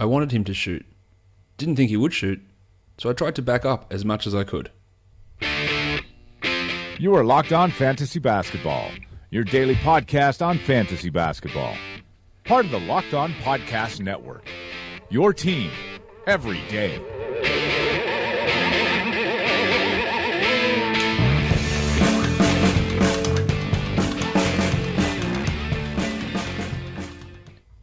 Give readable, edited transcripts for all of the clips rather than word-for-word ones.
I wanted him to shoot. Didn't think he would shoot, so I tried to back up as much as I could. You are Locked On Fantasy Basketball, your daily podcast on fantasy basketball. Part of the Locked On Podcast Network, your team every day.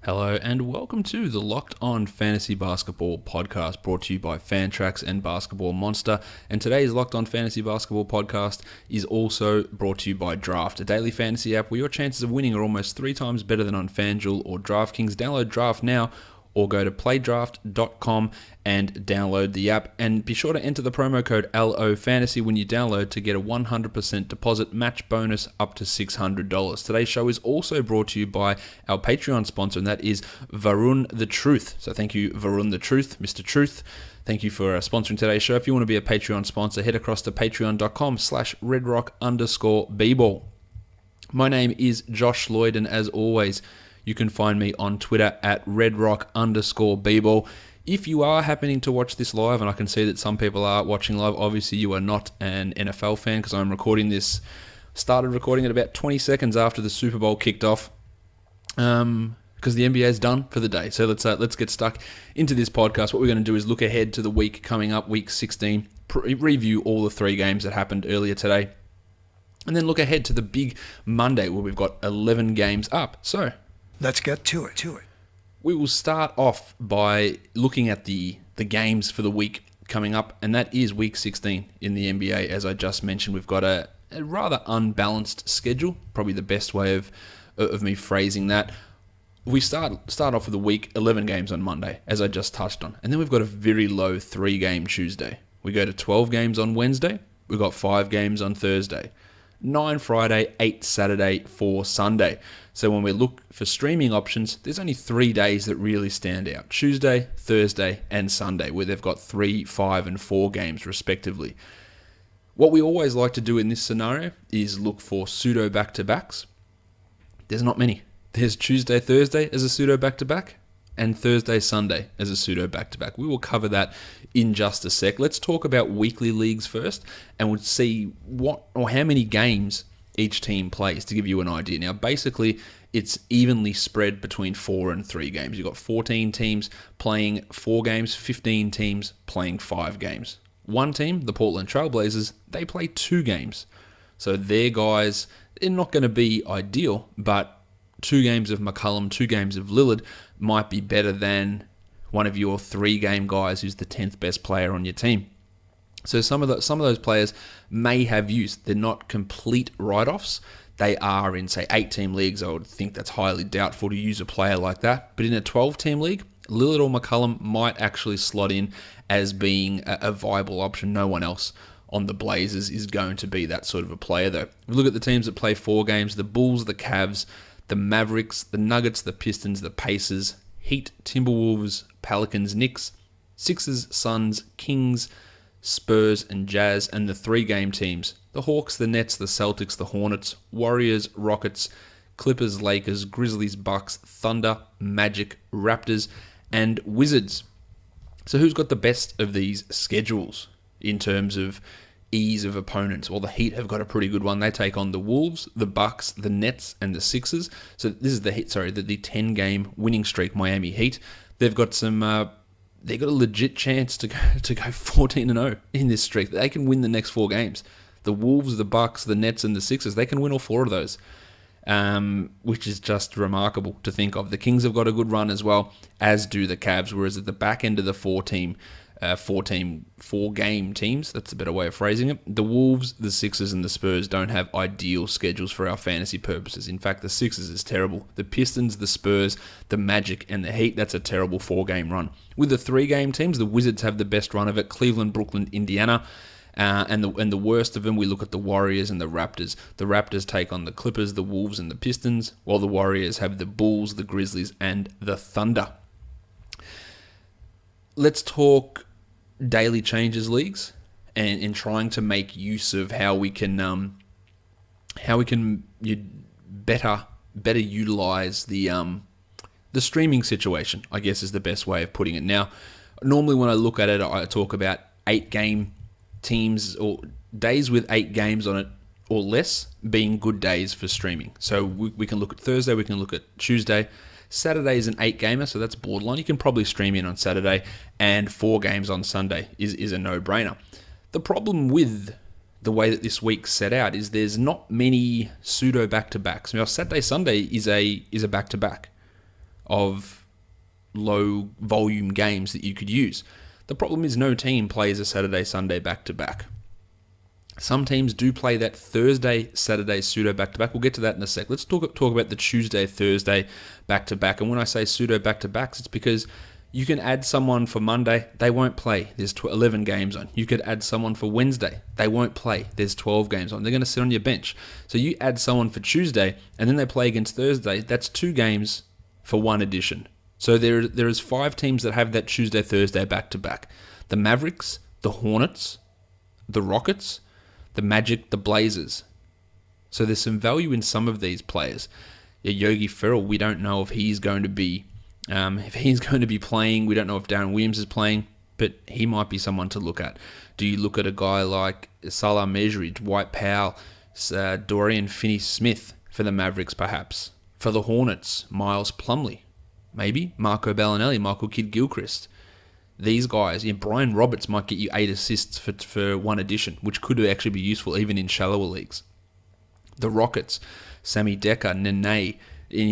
Hello and welcome to the Locked On Fantasy Basketball podcast, brought to you by Fantrax and Basketball Monster. And today's Locked On Fantasy Basketball podcast is also brought to you by Draft, a daily fantasy app where your chances of winning are almost 3 times better than on FanDuel or DraftKings. Download Draft now or go to playdraft.com and download the app. And be sure to enter the promo code LOFANTASY when you download to get a 100% deposit match bonus up to $600. Today's show is also brought to you by our Patreon sponsor, and that is Varun the Truth. So thank you, Varun the Truth, Mr. Truth. Thank you for sponsoring today's show. If you want to be a Patreon sponsor, head across to patreon.com/redrock_bball. My name is Josh Lloyd, and as always, you can find me on Twitter at redrock_bball. If you are happening to watch this live, and I can see that some people are watching live, obviously you are not an NFL fan because I'm recording this, started recording it about 20 seconds after the Super Bowl kicked off because the NBA is done for the day. So let's get stuck into this podcast. What we're going to do is look ahead to the week coming up, week 16, review all the 3 games that happened earlier today, and then look ahead to the big Monday where we've got 11 games up. So let's get to it. We will start off by looking at the games for the week coming up, and that is week 16 in the NBA. As I just mentioned, we've got a rather unbalanced schedule, probably the best way of me phrasing that. We start off with a week, 11 games on Monday, as I just touched on, and then we've got a very low 3-game Tuesday. We go to 12 games on Wednesday, we've got 5 games on Thursday, 9 Friday, 8 Saturday, 4 Sunday. So when we look for streaming options, there's only 3 days that really stand out. Tuesday, Thursday, and Sunday, where they've got 3, 5, and 4 games respectively. What we always like to do in this scenario is look for pseudo back-to-backs. There's not many. There's Tuesday, Thursday as a pseudo back-to-back, and Thursday, Sunday as a pseudo back-to-back. We will cover that in just a sec. Let's talk about weekly leagues first, and we'll see what or how many games each team plays to give you an idea. Now, basically, it's evenly spread between 4 and 3 games. You've got 14 teams playing 4 games, 15 teams playing 5 games. One team, the Portland Trail Blazers, they play 2 games. So their guys, they're not going to be ideal, but 2 games of McCollum, 2 games of Lillard might be better than one of your 3-game guys who's the 10th best player on your team. So some of those players may have use. They're not complete write-offs. They are in, say, 8-team leagues. I would think that's highly doubtful to use a player like that. But in a 12-team league, Lillard or McCollum might actually slot in as being a viable option. No one else on the Blazers is going to be that sort of a player, though. If we look at the teams that play 4 games, the Bulls, the Cavs, the Mavericks, the Nuggets, the Pistons, the Pacers, Heat, Timberwolves, Pelicans, Knicks, Sixers, Suns, Kings, Spurs and Jazz, and the 3-game teams, the Hawks, the Nets, the Celtics, the Hornets, Warriors, Rockets, Clippers, Lakers, Grizzlies, Bucks, Thunder, Magic, Raptors, and Wizards. So who's got the best of these schedules in terms of ease of opponents? Well, the Heat have got a pretty good one. They take on the Wolves, the Bucks, the Nets, and the Sixers. So this is the 10-game winning streak Miami Heat. They've got They've got a legit chance to go 14-0 in this streak. They can win the next 4 games. The Wolves, the Bucks, the Nets, and the Sixers, they can win all 4 of those, which is just remarkable to think of. The Kings have got a good run as well, as do the Cavs, whereas at the back end of the 4-game teams, that's a better way of phrasing it, the Wolves, the Sixers, and the Spurs don't have ideal schedules for our fantasy purposes. In fact, the Sixers is terrible. The Pistons, the Spurs, the Magic, and the Heat, that's a terrible 4-game run. With the 3-game teams, the Wizards have the best run of it. Cleveland, Brooklyn, Indiana. And the worst of them, we look at the Warriors and the Raptors. The Raptors take on the Clippers, the Wolves, and the Pistons, while the Warriors have the Bulls, the Grizzlies, and the Thunder. Let's talk daily changes leagues and in trying to make use of how we can better utilize the The streaming situation, I guess, is the best way of putting it. Now, normally when I look at it, I talk about 8-game teams or days with 8 games on it or less being good days for streaming. So we can look at Thursday, we can look at Tuesday. Saturday is an 8-gamer, so that's borderline. You can probably stream in on Saturday, and 4 games on Sunday is a no-brainer. The problem with the way that this week's set out is there's not many pseudo back-to-backs. Now, Saturday, Sunday is a back-to-back of low volume games that you could use. The problem is no team plays a Saturday, Sunday back-to-back. Some teams do play that Thursday, Saturday pseudo back-to-back. We'll get to that in a sec. Let's talk about the Tuesday, Thursday back-to-back. And when I say pseudo back-to-backs, it's because you can add someone for Monday, they won't play. There's 11 games on. You could add someone for Wednesday, they won't play. There's 12 games on. They're going to sit on your bench. So you add someone for Tuesday, and then they play against Thursday. That's 2 games for 1 edition. So there is 5 teams that have that Tuesday, Thursday back-to-back. The Mavericks, the Hornets, the Rockets, the Magic, the Blazers. So there's some value in some of these players. Yogi Ferrell, we don't know if he's going to be playing. We don't know if Darren Williams is playing, but he might be someone to look at. Do you look at a guy like Salah Mejri, Dwight Powell, Dorian Finney-Smith for the Mavericks perhaps? For the Hornets, Miles Plumlee, maybe Marco Bellinelli, Michael Kidd-Gilchrist. These guys, Brian Roberts might get you 8 assists for 1 edition, which could actually be useful even in shallower leagues. The Rockets, Sammy Decker, Nene,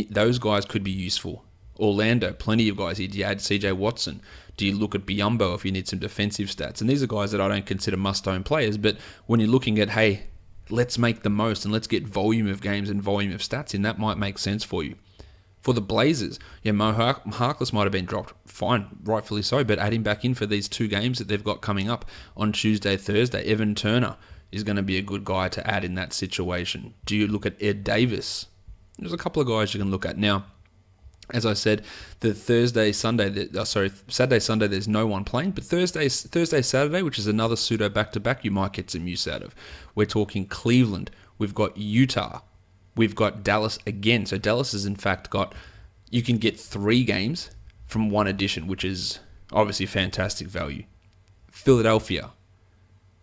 those guys could be useful. Orlando, plenty of guys here. Do you add CJ Watson? Do you look at Biyombo if you need some defensive stats? And these are guys that I don't consider must-own players, but when you're looking at, hey, let's make the most and let's get volume of games and volume of stats in, that might make sense for you. For the Blazers, Mo Harkless might have been dropped. Fine, rightfully so, but add him back in for these 2 games that they've got coming up on Tuesday, Thursday. Evan Turner is going to be a good guy to add in that situation. Do you look at Ed Davis? There's a couple of guys you can look at. Now, as I said, the Saturday, Sunday, there's no one playing, but Thursday, Saturday, which is another pseudo back-to-back, you might get some use out of. We're talking Cleveland. We've got Utah. We've got Dallas again. So Dallas has in fact you can get 3 games from 1 edition, which is obviously fantastic value. Philadelphia,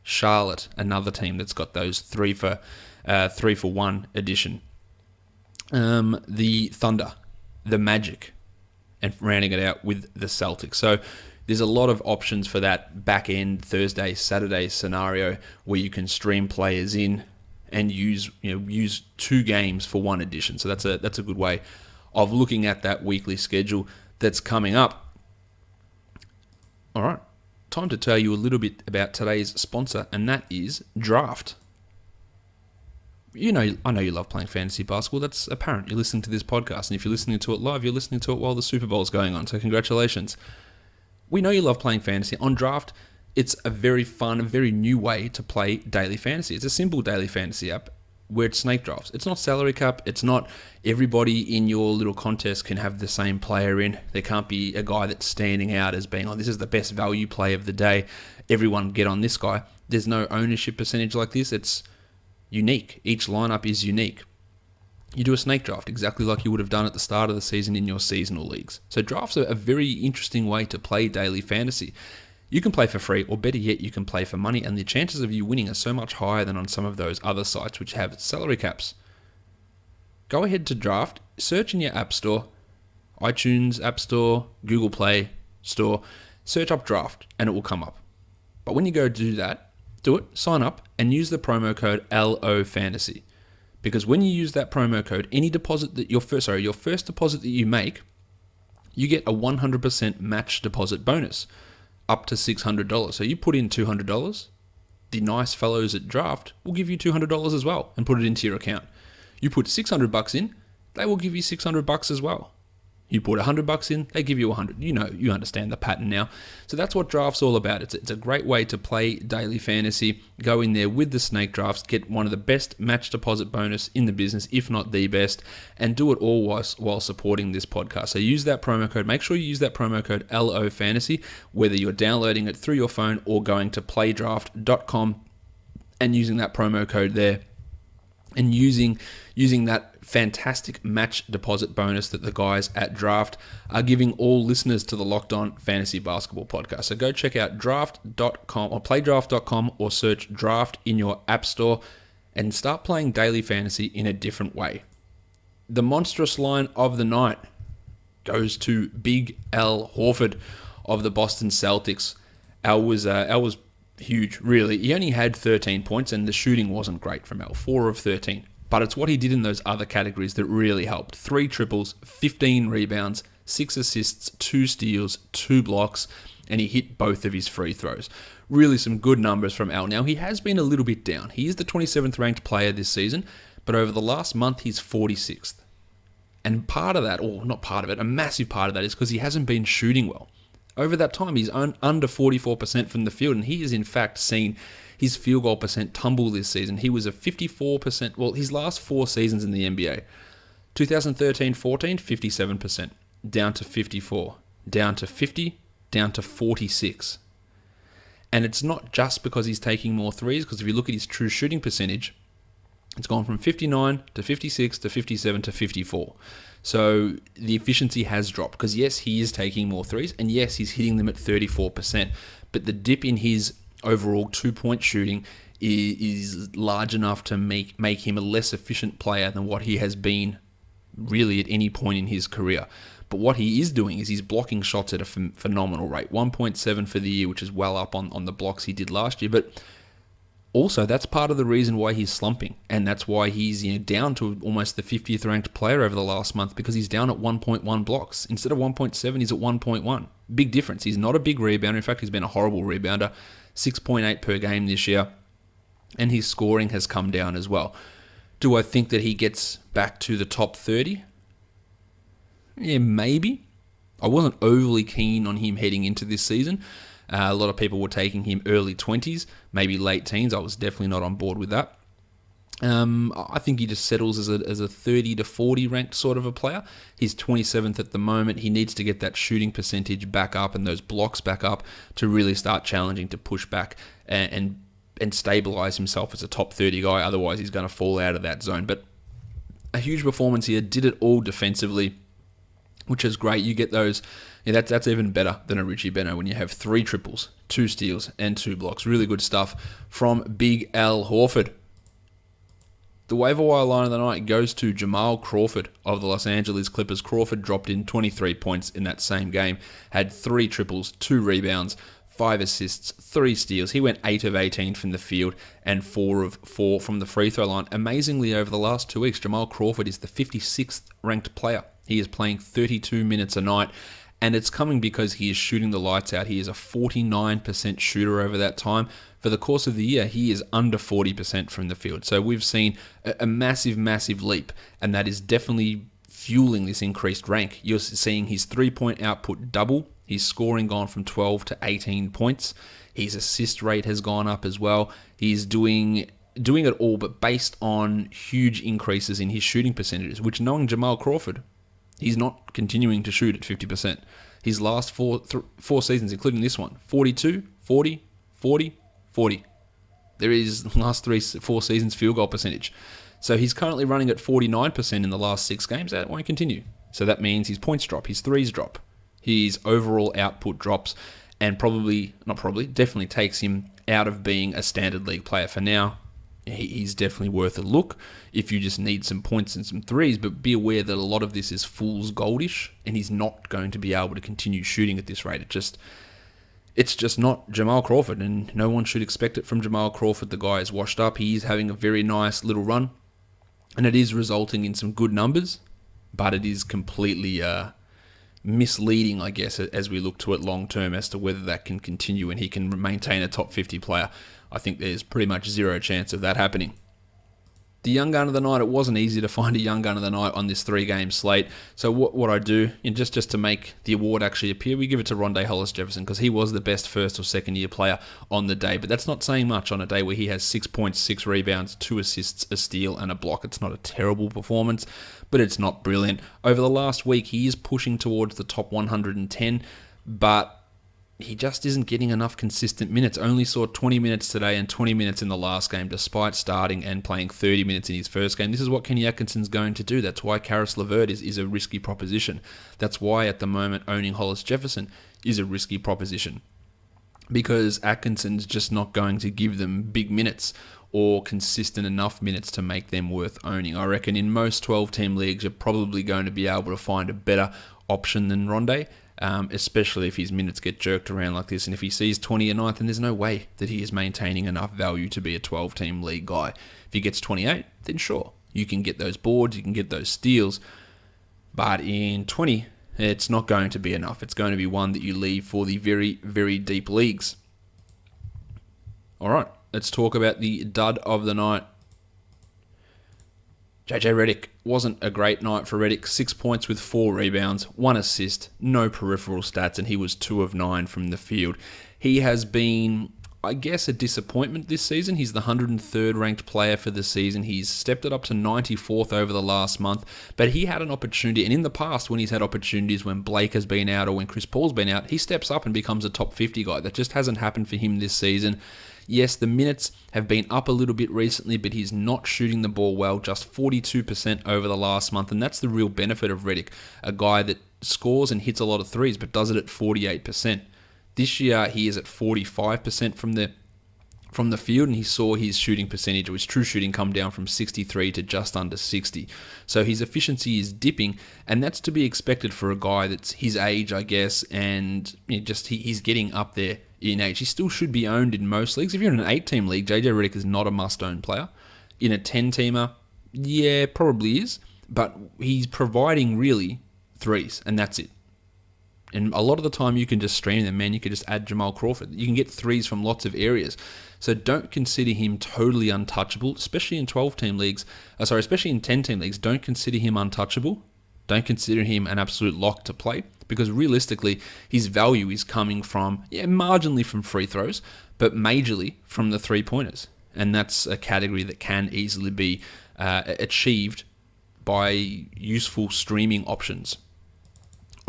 Charlotte, another team that's got those 3 for 1 edition. The Thunder, the Magic, and rounding it out with the Celtics. So there's a lot of options for that back-end Thursday, Saturday scenario where you can stream players in and use 2 games for 1 edition. So that's a good way of looking at that weekly schedule that's coming up. All right, time to tell you a little bit about today's sponsor, and that is Draft. I know you love playing fantasy basketball. That's apparent. You're listening to this podcast, and if you're listening to it live, you're listening to it while the Super Bowl is going on. So congratulations. We know you love playing fantasy. On Draft, it's a very fun, a very new way to play daily fantasy. It's a simple daily fantasy app where it's snake drafts. It's not salary cap. It's not everybody in your little contest can have the same player in. There can't be a guy that's standing out as being, this is the best value play of the day. Everyone get on this guy. There's no ownership percentage like this. It's unique. Each lineup is unique. You do a snake draft exactly like you would have done at the start of the season in your seasonal leagues. So drafts are a very interesting way to play daily fantasy. You can play for free, or better yet, you can play for money, and the chances of you winning are so much higher than on some of those other sites which have salary caps. Go ahead to Draft, search in your app store, iTunes App Store, Google Play Store, search up Draft, and it will come up. But when you go do that, do it, sign up, and use the promo code LOFANTASY. Because when you use that promo code, any deposit that your first deposit that you make, you get a 100% match deposit bonus, up to $600. So you put in $200, the nice fellows at Draft will give you $200 as well and put it into your account. You put $600 in, they will give you $600 as well. You put $100 in, they give you $100. You understand the pattern now. So that's what Draft's all about. It's a great way to play daily fantasy. Go in there with the snake drafts, get one of the best match deposit bonus in the business, if not the best, and do it all while supporting this podcast. So use that promo code. Make sure you use that promo code LOFANTASY, whether you're downloading it through your phone or going to playdraft.com and using that promo code there. and using that fantastic match deposit bonus that the guys at Draft are giving all listeners to the Locked On Fantasy Basketball podcast. So go check out draft.com or playdraft.com or search Draft in your app store and start playing daily fantasy in a different way. The monstrous line of the night goes to Big Al Horford of the Boston Celtics. Al was huge, really. He only had 13 points, and the shooting wasn't great from Al, 4 of 13. But it's what he did in those other categories that really helped. 3 triples, 15 rebounds, 6 assists, 2 steals, 2 blocks, and he hit both of his free throws. Really some good numbers from Al. Now, he has been a little bit down. He is the 27th ranked player this season, but over the last month, he's 46th. And part of that, or not part of it, a massive part of that is because he hasn't been shooting well. Over that time, he's under 44% from the field, and he has in fact seen his field goal percent tumble this season. He was a 54%, well, his last 4 seasons in the NBA. 2013-14, 57%, down to 54, down to 50, down to 46. And it's not just because he's taking more threes, because if you look at his true shooting percentage, it's gone from 59 to 56 to 57 to 54. So the efficiency has dropped because, yes, he is taking more threes, and yes, he's hitting them at 34%. But the dip in his overall 2-point shooting is large enough to make him a less efficient player than what he has been really at any point in his career. But what he is doing is he's blocking shots at a phenomenal rate. 1.7 for the year, which is well up on the blocks he did last year. But also, that's part of the reason why he's slumping, and that's why he's down to almost the 50th ranked player over the last month, because he's down at 1.1 blocks. Instead of 1.7, he's at 1.1. Big difference. He's not a big rebounder. In fact, he's been a horrible rebounder. 6.8 per game this year, and his scoring has come down as well. Do I think that he gets back to the top 30? Yeah, maybe. I wasn't overly keen on him heading into this season. A lot of people were taking him early 20s, maybe late teens. I was definitely not on board with that. I think he just settles as a 30 to 40 ranked sort of a player. He's 27th at the moment. He needs to get that shooting percentage back up and those blocks back up to really start challenging to push back and stabilize himself as a top 30 guy. Otherwise, he's going to fall out of that zone. But a huge performance here. Did it all defensively, which is great. You get those. Yeah, that's even better than a Richie Beno when you have 3 triples, 2 steals, and 2 blocks. Really good stuff from Big Al Horford. The waiver wire line of the night goes to Jamal Crawford of the Los Angeles Clippers. Crawford dropped in 23 points in that same game, had 3 triples, 2 rebounds, 5 assists, 3 steals. He went 8 of 18 from the field and 4 of 4 from the free throw line. Amazingly, over the last 2 weeks, Jamal Crawford is the 56th ranked player. He is playing 32 minutes a night. And it's coming because he is shooting the lights out. He is a 49% shooter over that time. For the course of the year, he is under 40% from the field. So we've seen a massive, massive leap. And that is definitely fueling this increased rank. You're seeing his 3-point output double. His scoring gone from 12 to 18 points. His assist rate has gone up as well. He's doing it all, but based on huge increases in his shooting percentages, which, knowing Jamal Crawford, he's not continuing to shoot at 50%. His last four seasons, including this one, 42, 40, 40, 40. There is last 4 seasons field goal percentage. So he's currently running at 49% in the last 6 games. That won't continue. So that means his points drop, his threes drop, his overall output drops, and definitely takes him out of being a standard league player. For now, he's definitely worth a look if you just need some points and some threes, but be aware that a lot of this is fool's goldish, and he's not going to be able to continue shooting at this rate. It's just not Jamal Crawford, and no one should expect it from Jamal Crawford. The guy is washed up. He is having a very nice little run, and it is resulting in some good numbers, but it is completely misleading, I guess, as we look to it long term as to whether that can continue and he can maintain a top 50 player. I think there's pretty much zero chance of that happening. The young gun of the night, it wasn't easy to find a young gun of the night on this 3-game slate. So what I do, just to make the award actually appear, we give it to Rondé Hollis-Jefferson because he was the best first or second year player on the day. But that's not saying much on a day where he has 6 points, 6 rebounds, 2 assists, a steal, and a block. It's not a terrible performance, but it's not brilliant. Over the last week, he is pushing towards the top 110, but he just isn't getting enough consistent minutes. Only saw 20 minutes today and 20 minutes in the last game, despite starting and playing 30 minutes in his first game. This is what Kenny Atkinson's going to do. That's why Karis LeVert is a risky proposition. That's why at the moment owning Hollis Jefferson is a risky proposition. Because Atkinson's just not going to give them big minutes or consistent enough minutes to make them worth owning. I reckon in most 12-team leagues, you're probably going to be able to find a better option than Rondé. Especially if his minutes get jerked around like this. And if he sees 20 a night, then there's no way that he is maintaining enough value to be a 12-team league guy. If he gets 28, then sure, you can get those boards, you can get those steals. But in 20, it's not going to be enough. It's going to be one that you leave for the very, very deep leagues. All right, let's talk about the dud of the night. JJ Redick wasn't a great night for Redick. 6 points with 4 rebounds, 1 assist, no peripheral stats, and he was 2 of 9 from the field. He has been, I guess, a disappointment this season. He's the 103rd ranked player for the season. He's stepped it up to 94th over the last month, but he had an opportunity, and in the past when he's had opportunities when Blake has been out or when Chris Paul's been out, he steps up and becomes a top 50 guy. That just hasn't happened for him this season. Yes, the minutes have been up a little bit recently, but he's not shooting the ball well, just 42% over the last month, and that's the real benefit of Redick, a guy that scores and hits a lot of threes, but does it at 48%. This year, he is at 45% from the field, and he saw his shooting percentage, or his true shooting, come down from 63 to just under 60. So his efficiency is dipping, and that's to be expected for a guy that's his age, I guess, and he's getting up there in age. He still should be owned in most leagues. If you're in an 8-team league, JJ Redick is not a must-own player. In a 10-teamer, yeah, probably is, but he's providing really threes, and that's it. And a lot of the time you can just stream them, man. You could just add Jamal Crawford. You can get threes from lots of areas. So don't consider him totally untouchable, especially in 12-team leagues. Especially in 10-team leagues. Don't consider him untouchable. Don't consider him an absolute lock to play, because realistically, his value is coming from, marginally from free throws, but majorly from the three-pointers. And that's a category that can easily be achieved by useful streaming options.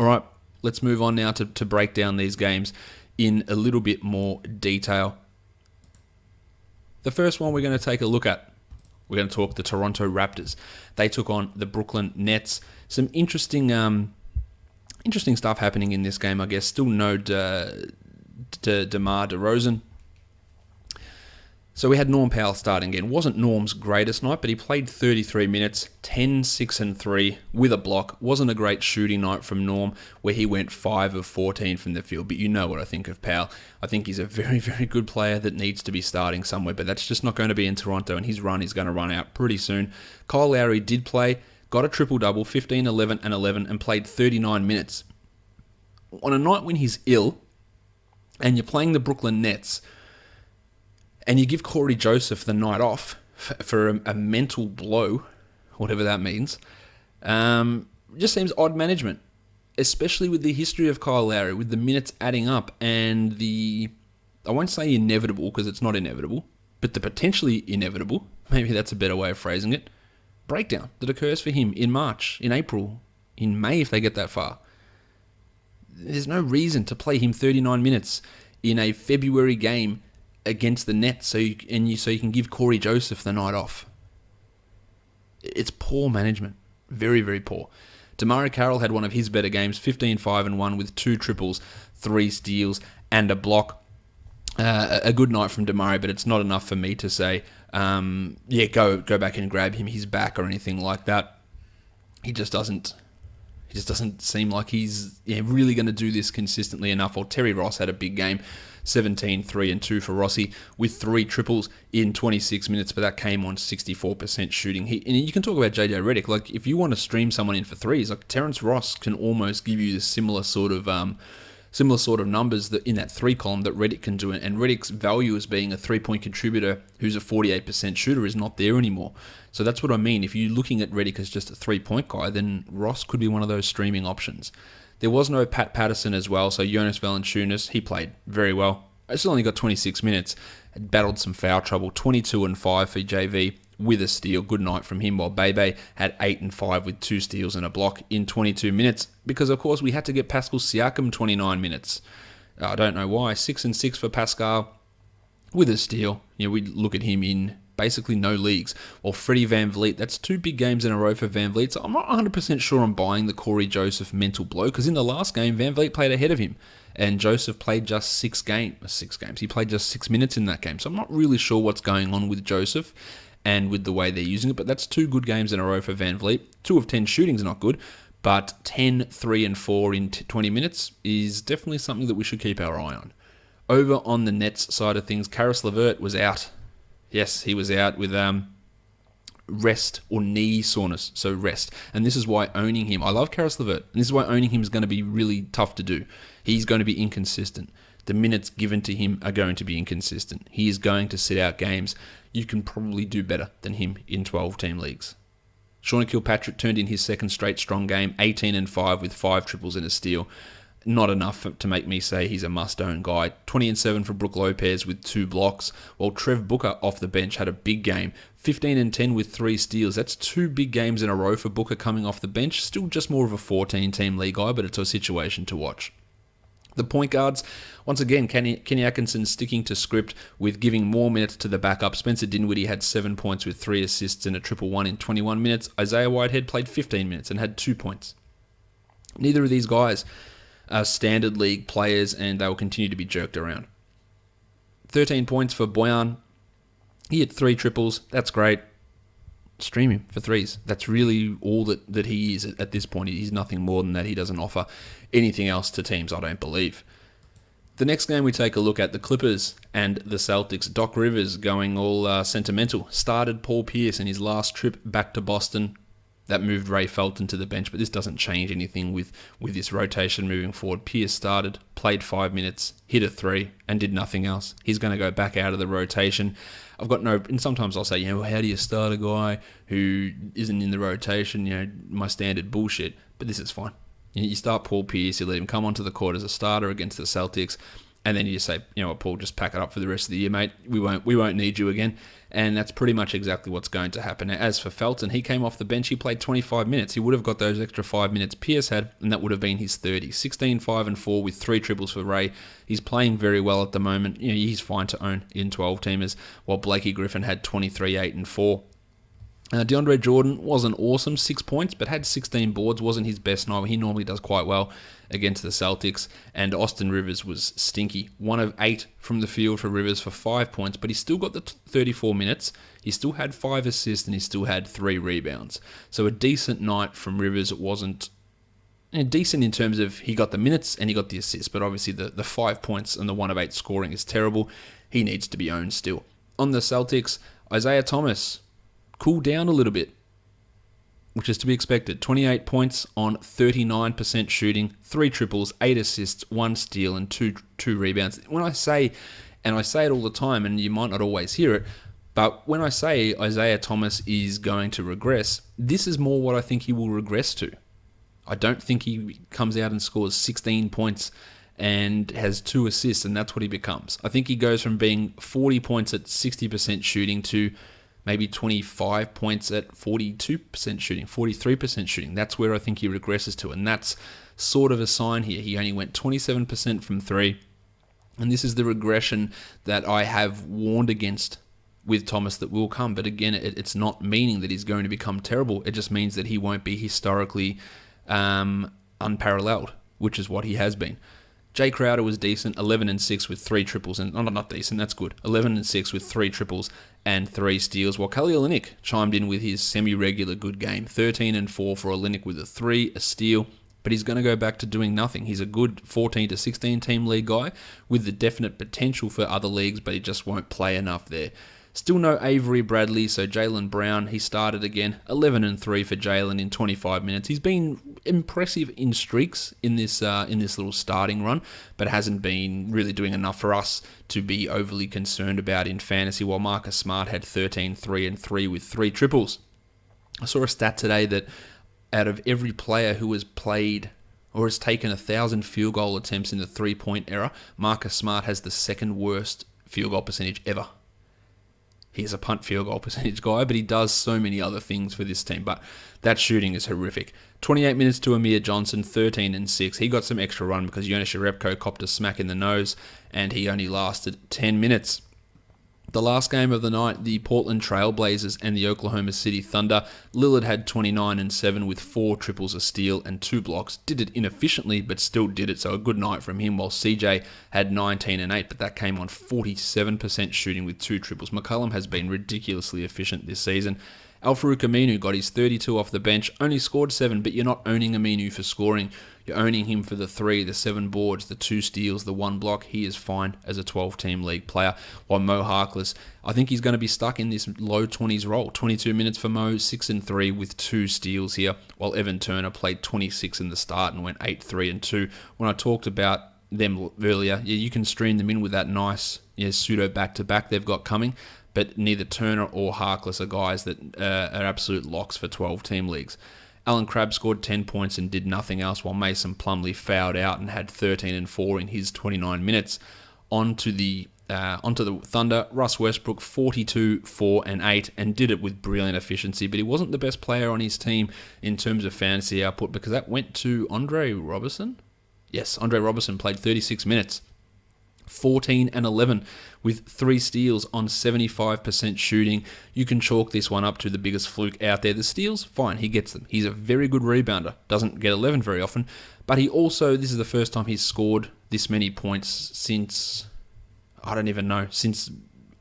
All right, let's move on now to break down these games in a little bit more detail. The first one we're going to take a look at, we're going to talk the Toronto Raptors. They took on the Brooklyn Nets. Some interesting stuff happening in this game, I guess. Still no DeMar DeRozan. So we had Norm Powell starting again. Wasn't Norm's greatest night, but he played 33 minutes, 10, 6, and 3 with a block. Wasn't a great shooting night from Norm, where he went 5 of 14 from the field. But you know what I think of Powell. I think he's a very, very good player that needs to be starting somewhere, but that's just not going to be in Toronto, and his run is going to run out pretty soon. Kyle Lowry did play, got a triple-double, 15, 11, and 11, and played 39 minutes. On a night when he's ill, and you're playing the Brooklyn Nets, and you give Corey Joseph the night off for a mental blow, whatever that means, just seems odd management, especially with the history of Kyle Lowry, with the minutes adding up and I won't say inevitable because it's not inevitable, but the potentially inevitable, maybe that's a better way of phrasing it, breakdown that occurs for him in March, in April, in May if they get that far. There's no reason to play him 39 minutes in a February game against the Nets so you can give Corey Joseph the night off. It's poor management. Very, very poor. Damari Carroll had one of his better games, 15, 5, and 1 with 2 triples, 3 steals, and a block. A good night from Damari, but it's not enough for me to say, go back and grab him, he's back, or anything like that. He just doesn't seem like he's really going to do this consistently enough. Or Terry Ross had a big game, 17, 3, and 2 for Rossi with 3 triples in 26 minutes, but that came on 64% shooting. And you can talk about JJ Redick. Like, if you want to stream someone in for threes, like Terrence Ross can almost give you the similar sort of numbers that in that 3 column that Redick can do. And Redick's value as being a 3-point contributor who's a 48% shooter is not there anymore. So that's what I mean. If you're looking at Redick as just a 3-point guy, then Ross could be one of those streaming options. There was no Pat Patterson as well, so Jonas Valanciunas, he played very well. I still only got 26 minutes, battled some foul trouble, 22 and 5 for JV with a steal. Good night from him, while Bebe had 8 and 5 with 2 steals and a block in 22 minutes, because of course we had to get Pascal Siakam 29 minutes. I don't know why. 6 and 6 for Pascal with a steal. We look at him in basically no leagues. While Freddie Van Vliet, that's 2 big games in a row for Van Vliet. So I'm not 100% sure I'm buying the Corey Joseph mental blow, because in the last game, Van Vliet played ahead of him. And Joseph played just 6 games. He played just 6 minutes in that game. So I'm not really sure what's going on with Joseph and with the way they're using it. But that's 2 good games in a row for Van Vliet. 2 of 10 shooting's not good. But 10, 3, and 4 in 20 minutes is definitely something that we should keep our eye on. Over on the Nets side of things, Karis LeVert was out. Yes, he was out with rest or knee soreness, so rest. And this is why owning him, I love Karis LeVert, and this is why owning him is going to be really tough to do. He's going to be inconsistent. The minutes given to him are going to be inconsistent. He is going to sit out games. You can probably do better than him in 12-team leagues. Shauna Kilpatrick turned in his second straight strong game, 18 and 5 with 5 triples and a steal. Not enough to make me say he's a must-own guy. 20 and 7 for Brook Lopez with 2 blocks, while Trev Booker off the bench had a big game. 15 and 10 with 3 steals. That's 2 big games in a row for Booker coming off the bench. Still just more of a 14-team league guy, but it's a situation to watch. The point guards, once again, Kenny Atkinson sticking to script with giving more minutes to the backup. Spencer Dinwiddie had 7 points with 3 assists and a 1-1 in 21 minutes. Isaiah Whitehead played 15 minutes and had 2 points. Neither of these guys are standard league players, and they will continue to be jerked around. 13 points for Bojan. He hit 3 triples. That's great. Stream him for threes. That's really all that he is at this point. He's nothing more than that. He doesn't offer anything else to teams, I don't believe. The next game we take a look at, the Clippers and the Celtics. Doc Rivers going all sentimental. Started Paul Pierce in his last trip back to Boston. That moved Ray Felton to the bench, but this doesn't change anything with this rotation moving forward. Pierce started, played 5 minutes, hit a 3, and did nothing else. He's going to go back out of the rotation. I've got no... And sometimes I'll say, well, how do you start a guy who isn't in the rotation? My standard bullshit. But this is fine. You start Paul Pierce, you let him come onto the court as a starter against the Celtics, and then you just say, what, Paul, just pack it up for the rest of the year, mate. We won't need you again. And that's pretty much exactly what's going to happen. As for Felton, he came off the bench. He played 25 minutes. He would have got those extra 5 minutes Pierce had, and that would have been his 30. 16, 5, and 4 with 3 triples for Ray. He's playing very well at the moment. He's fine to own in 12-teamers, while Blakey Griffin had 23, 8, and 4. DeAndre Jordan wasn't awesome, 6 points, but had 16 boards. Wasn't his best night. He normally does quite well against the Celtics. And Austin Rivers was stinky. 1 of 8 from the field for Rivers for 5 points, but he still got the 34 minutes. He still had 5 assists, and he still had 3 rebounds. So a decent night from Rivers. It wasn't decent in terms of he got the minutes and he got the assists, but obviously the 5 points and the 1 of 8 scoring is terrible. He needs to be owned still. On the Celtics, Isaiah Thomas cooled down a little bit, which is to be expected. 28 points on 39% shooting, 3 triples, 8 assists, 1 steal, and 2 rebounds. When I say, and I say it all the time, and you might not always hear it, but when I say Isaiah Thomas is going to regress, this is more what I think he will regress to. I don't think he comes out and scores 16 points and has 2 assists, and that's what he becomes. I think he goes from being 40 points at 60% shooting to maybe 25 points at 42% shooting, 43% shooting. That's where I think he regresses to, and that's sort of a sign here. He only went 27% from 3, and this is the regression that I have warned against with Thomas that will come. But again, it's not meaning that he's going to become terrible. It just means that he won't be historically unparalleled, which is what he has been. Jay Crowder was decent, 11 and 6 with 3 triples, and not decent, that's good. 11 and 6 with 3 triples and 3 steals, while Kelly Olynyk chimed in with his semi-regular good game, 13 and 4 for Olynyk with a 3, a steal, but he's going to go back to doing nothing. He's a good 14 to 16 team league guy with the definite potential for other leagues, but he just won't play enough there. Still no Avery Bradley, so Jaylen Brown, he started again. 11 and 3 for Jaylen in 25 minutes. He's been impressive in streaks in this little starting run, but hasn't been really doing enough for us to be overly concerned about in fantasy, while Marcus Smart had 13, 3, and 3 with 3 triples. I saw a stat today that out of every player who has played or has taken 1,000 field goal attempts in the three-point era, Marcus Smart has the second worst field goal percentage ever. he's a punt field goal percentage guy, but he does so many other things for this team. But that shooting is horrific. 28 minutes to Amir Johnson, 13 and 6. He got some extra run because Jonas Jerebko copped a smack in the nose, and he only lasted 10 minutes. The last game of the night, the Portland Trail Blazers and the Oklahoma City Thunder. Lillard had 29 and 7 with 4 triples, a steal, and 2 blocks. Did it inefficiently, but still did it, so a good night from him, while CJ had 19 and 8, but that came on 47% shooting with 2 triples. McCollum has been ridiculously efficient this season. Al-Farouq Aminu got his 32 off the bench, only scored 7, but you're not owning Aminu for scoring. You're owning him for the 3, the 7 boards, the 2 steals, the 1 block. He is fine as a 12-team league player. While Mo Harkless, I think he's going to be stuck in this low 20s role. 22 minutes for Mo, 6 and 3 with 2 steals here, while Evan Turner played 26 in the start and went 8, 3 and 2. When I talked about them earlier, you can stream them in with that nice pseudo back-to-back they've got coming, but neither Turner or Harkless are guys that are absolute locks for 12-team leagues. Alan Crabb scored 10 points and did nothing else, while Mason Plumlee fouled out and had 13 and 4 in his 29 minutes. Onto the Thunder, Russ Westbrook, 42, 4 and 8, and did it with brilliant efficiency, but he wasn't the best player on his team in terms of fantasy output because that went to Andre Robertson. Yes, Andre Robertson played 36 minutes. 14 and 11 with 3 steals on 75% shooting. You can chalk this one up to the biggest fluke out there. The steals, fine, he gets them. He's a very good rebounder. Doesn't get 11 very often, but he also, this is the first time he's scored this many points since, I don't even know, since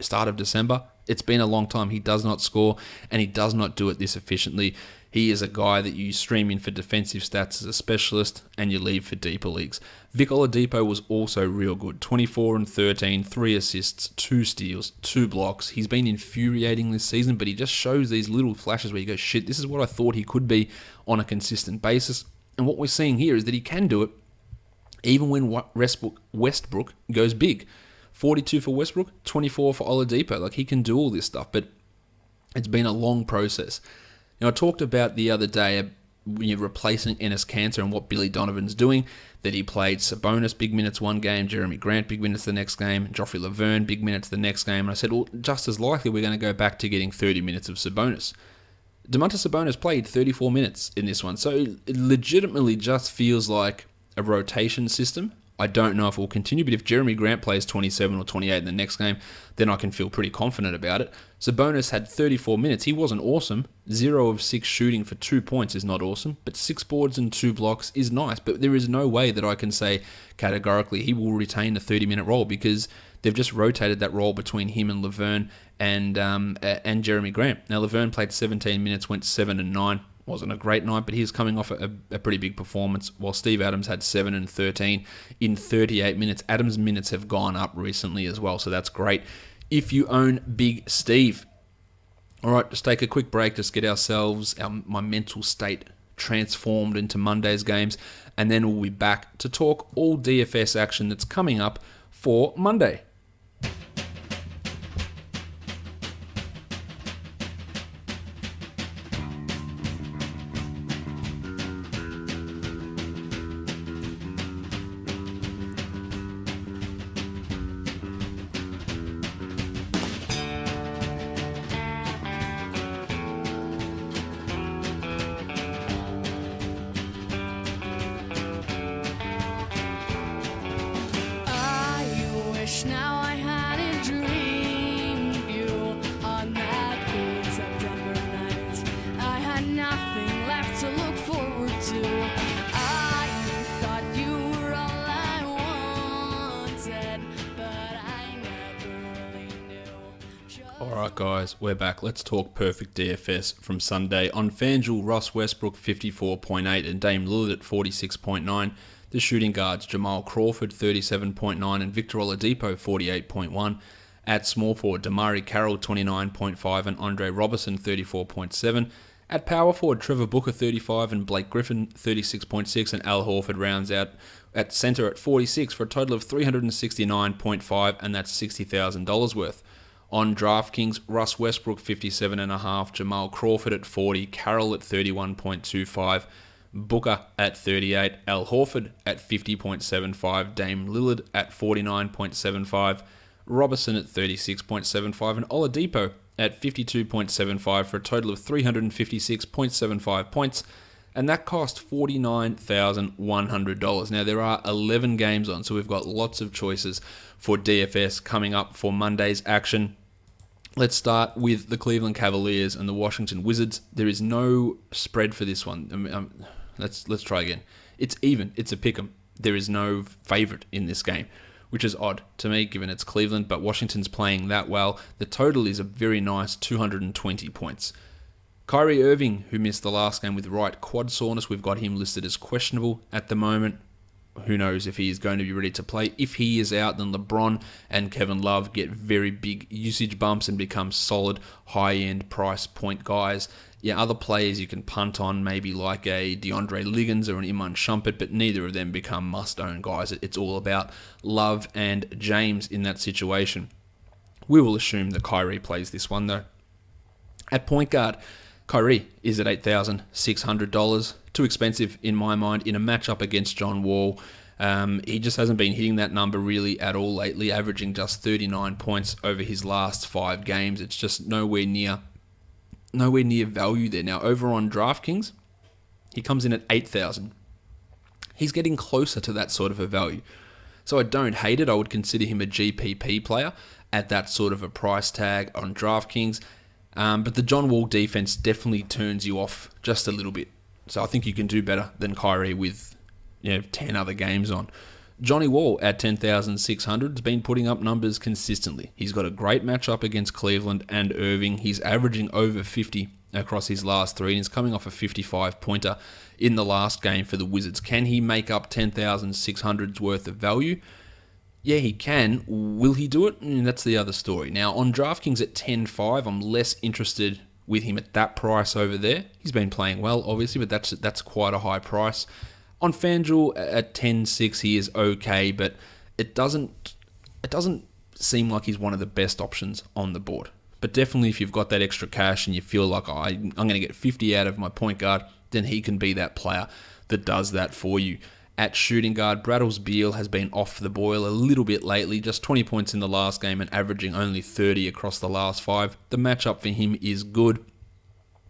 start of December. It's been a long time. He does not score, and he does not do it this efficiently. He is a guy that you stream in for defensive stats as a specialist, and you leave for deeper leagues. Vic Oladipo was also real good. 24 and 13, 3 assists, 2 steals, 2 blocks. He's been infuriating this season, but he just shows these little flashes where you go, shit, this is what I thought he could be on a consistent basis. And what we're seeing here is that he can do it even when Westbrook goes big. 42 for Westbrook, 24 for Oladipo. Like, he can do all this stuff, but it's been a long process. Now, I talked about the other day replacing Enes Kanter and what Billy Donovan's doing, that he played Sabonis big minutes one game, Jeremy Grant big minutes the next game, Joffrey Laverne big minutes the next game, and I said, well, just as likely we're going to go back to getting 30 minutes of Sabonis. Domantas Sabonis played 34 minutes in this one, so it legitimately just feels like a rotation system. I don't know if it will continue, but if Jeremy Grant plays 27 or 28 in the next game, then I can feel pretty confident about it. Sabonis had 34 minutes. He wasn't awesome. 0 of 6 shooting for 2 points is not awesome, but 6 boards and 2 blocks is nice. But there is no way that I can say categorically he will retain a 30-minute role because they've just rotated that role between him and Laverne and Jeremy Grant. Now, Laverne played 17 minutes, went 7 and 9. Wasn't a great night, but he's coming off a pretty big performance, while Steve Adams had 7 and 13 in 38 minutes. Adams' minutes have gone up recently as well, so that's great if you own Big Steve. All right, just take a quick break, just get my mental state transformed into Monday's games, and then we'll be back to talk all DFS action that's coming up for Monday. Now I had a dream view on that cold September night. I had nothing left to look forward to. I thought you were all I wanted, but I never really knew. Alright guys, we're back. Let's talk perfect DFS from Sunday. On FanDuel, Russ Westbrook 54.8 and Dame Lillard at 46.9. The shooting guards, Jamal Crawford, 37.9, and Victor Oladipo, 48.1. At small forward, Damari Carroll, 29.5, and Andre Robertson, 34.7. At power forward, Trevor Booker, 35, and Blake Griffin, 36.6, and Al Horford rounds out at center at 46 for a total of 369.5, and that's $60,000 worth. On DraftKings, Russ Westbrook, 57.5, Jamal Crawford at 40, Carroll at 31.25, Booker at 38, Al Horford at 50.75, Dame Lillard at 49.75, Robertson at 36.75, and Oladipo at 52.75 for a total of 356.75 points. And that cost $49,100. Now, there are 11 games on, so we've got lots of choices for DFS coming up for Monday's action. Let's start with the Cleveland Cavaliers and the Washington Wizards. There is no spread for this one. Let's try again. It's even. It's a pick'em. There is no favorite in this game, which is odd to me given it's Cleveland, but Washington's playing that well. The total is a very nice 220 points. Kyrie Irving, who missed the last game with right quad soreness, we've got him listed as questionable at the moment. Who knows if he is going to be ready to play. If he is out, then LeBron and Kevin Love get very big usage bumps and become solid, high-end price point guys. Yeah, other players you can punt on, maybe like a DeAndre Liggins or an Iman Shumpert, but neither of them become must-own guys. It's all about Love and James in that situation. We will assume that Kyrie plays this one, though. At point guard, Kyrie is at $8,600. Too expensive in my mind in a matchup against John Wall. He just hasn't been hitting that number really at all lately, averaging just 39 points over his last 5 games. It's just nowhere near value there. Now, over on DraftKings, he comes in at $8,000. He's getting closer to that sort of a value. So I don't hate it. I would consider him a GPP player at that sort of a price tag on DraftKings. But the John Wall defense definitely turns you off just a little bit. So I think you can do better than Kyrie with 10 other games on. Johnny Wall at 10,600 has been putting up numbers consistently. He's got a great matchup against Cleveland and Irving. He's averaging over 50 across his last 3, and he's coming off a 55-pointer in the last game for the Wizards. Can he make up 10,600's worth of value? Yeah, he can. Will he do it? That's the other story. Now, on DraftKings at 10.5, I'm less interested with him at that price over there. He's been playing well, obviously, but that's quite a high price. On FanDuel at 10.6, he is okay, but it doesn't seem like he's one of the best options on the board. But definitely, if you've got that extra cash and you feel like I'm going to get 50 out of my point guard, then he can be that player that does that for you. At shooting guard, Brattles Beal has been off the boil a little bit lately, just 20 points in the last game and averaging only 30 across the last 5. The matchup for him is good.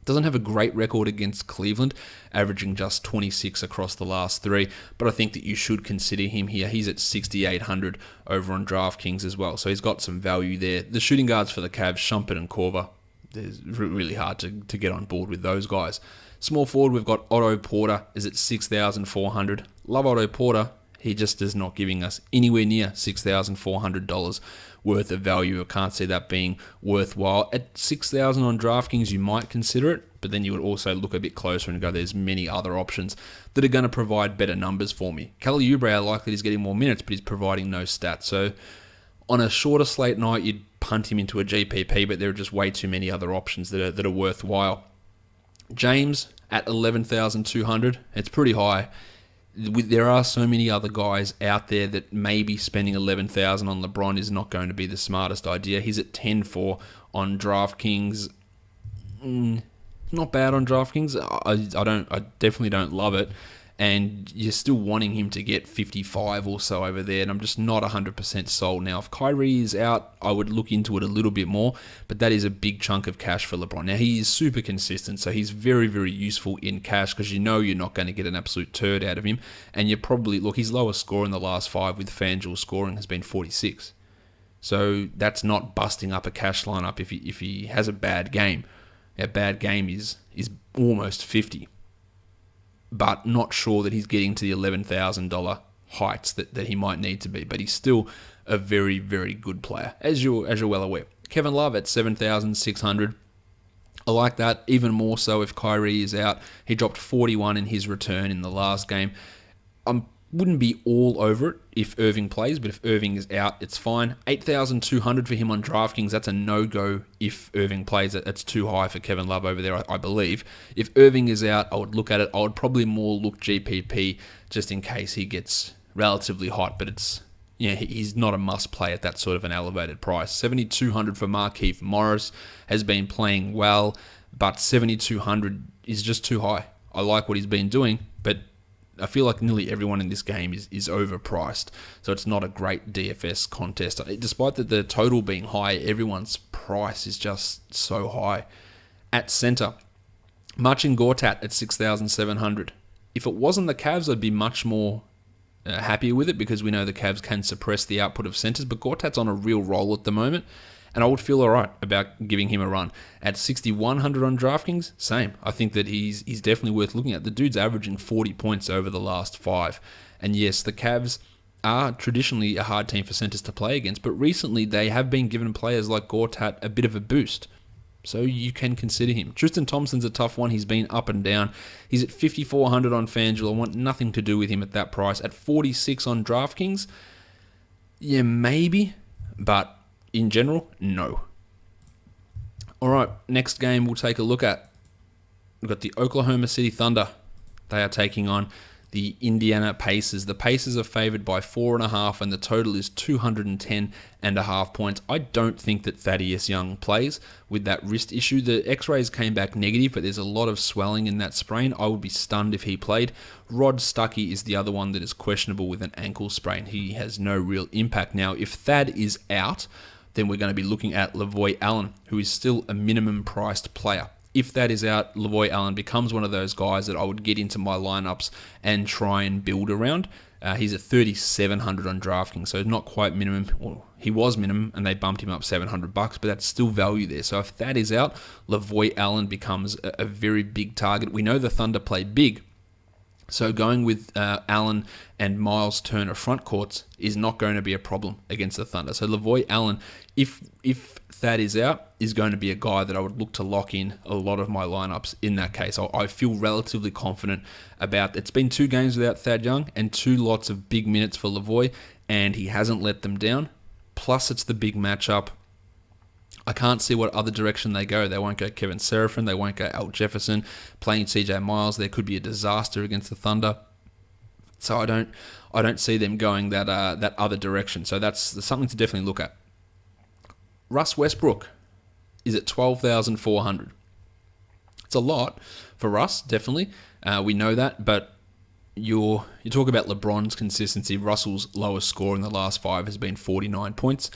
Doesn't have a great record against Cleveland, averaging just 26 across the last 3, but I think that you should consider him here. He's at 6,800 over on DraftKings as well, so he's got some value there. The shooting guards for the Cavs, Shumpert and Korver, it's really hard to get on board with those guys. Small forward, we've got Otto Porter is at 6,400. Love Otto Porter. He just is not giving us anywhere near $6,400 worth of value. I can't see that being worthwhile. At $6,000 on DraftKings, you might consider it, but then you would also look a bit closer and go, there's many other options that are going to provide better numbers for me. Kelly Oubre, I like that he's getting more minutes, but he's providing no stats. So on a shorter slate night, you'd punt him into a GPP, but there are just way too many other options that are worthwhile. James at 11,200. It's pretty high. There are so many other guys out there that maybe spending 11,000 on LeBron is not going to be the smartest idea. He's at 10.4 on DraftKings. Not bad on DraftKings. I definitely don't love it. And you're still wanting him to get 55 or so over there, and I'm just not 100% sold. Now, if Kyrie is out, I would look into it a little bit more, but that is a big chunk of cash for LeBron. Now, he is super consistent, so he's very, very useful in cash because you know you're not going to get an absolute turd out of him, and you're probably, look, his lowest score in the last 5 with FanDuel scoring has been 46. So that's not busting up a cash lineup if he has a bad game. A bad game is almost 50. But not sure that he's getting to the $11,000 heights that he might need to be. But he's still a very, very good player, as you're well aware. Kevin Love at 7,600. I like that, even more so if Kyrie is out. He dropped 41 in his return in the last game. Wouldn't be all over it if Irving plays, but if Irving is out, it's fine. 8,200 for him on DraftKings. That's a no-go if Irving plays. That's too high for Kevin Love over there, I believe. If Irving is out, I would look at it. I would probably more look GPP just in case he gets relatively hot, but he's not a must-play at that sort of an elevated price. 7,200 for Markieff Morris has been playing well, but 7,200 is just too high. I like what he's been doing, but I feel like nearly everyone in this game is overpriced, so it's not a great DFS contest. Despite the total being high, everyone's price is just so high. At centre, Marcin Gortat at 6,700. If it wasn't the Cavs, I'd be much more happier with it, because we know the Cavs can suppress the output of centres, but Gortat's on a real roll at the moment, and I would feel alright about giving him a run. At 6,100 on DraftKings, same. I think that he's definitely worth looking at. The dude's averaging 40 points over the last 5. And yes, the Cavs are traditionally a hard team for centres to play against, but recently they have been giving players like Gortat a bit of a boost. So you can consider him. Tristan Thompson's a tough one. He's been up and down. He's at 5,400 on FanDuel. I want nothing to do with him at that price. At 46 on DraftKings, yeah, maybe, but in general, no. All right, next game we'll take a look at. We've got the Oklahoma City Thunder. They are taking on the Indiana Pacers. The Pacers are favored by 4.5, and the total is 210.5 points. I don't think that Thaddeus Young plays with that wrist issue. The x-rays came back negative, but there's a lot of swelling in that sprain. I would be stunned if he played. Rod Stuckey is the other one that is questionable with an ankle sprain. He has no real impact. Now, if Thad is out, then we're going to be looking at Lavoy Allen, who is still a minimum priced player. If that is out, Lavoy Allen becomes one of those guys that I would get into my lineups and try and build around. He's at 3,700 on DraftKings, so not quite minimum. Well, he was minimum, and they bumped him up $700, but that's still value there. So if that is out, Lavoy Allen becomes a very big target. We know the Thunder play big, so going with Allen and Miles Turner front courts is not going to be a problem against the Thunder. So Lavoy Allen, if Thad is out, is going to be a guy that I would look to lock in a lot of my lineups in that case. I feel relatively confident about. It's been 2 games without Thad Young and 2 lots of big minutes for Lavoy, and he hasn't let them down. Plus, it's the big matchup. I can't see what other direction they go. They won't go Kevin Seraphin. They won't go Al Jefferson. Playing CJ Miles, there could be a disaster against the Thunder. So I don't see them going that other direction. So that's something to definitely look at. Russ Westbrook is at 12,400. It's a lot for Russ, definitely. We know that, but you talk about LeBron's consistency. Russell's lowest score in the last 5 has been 49 points.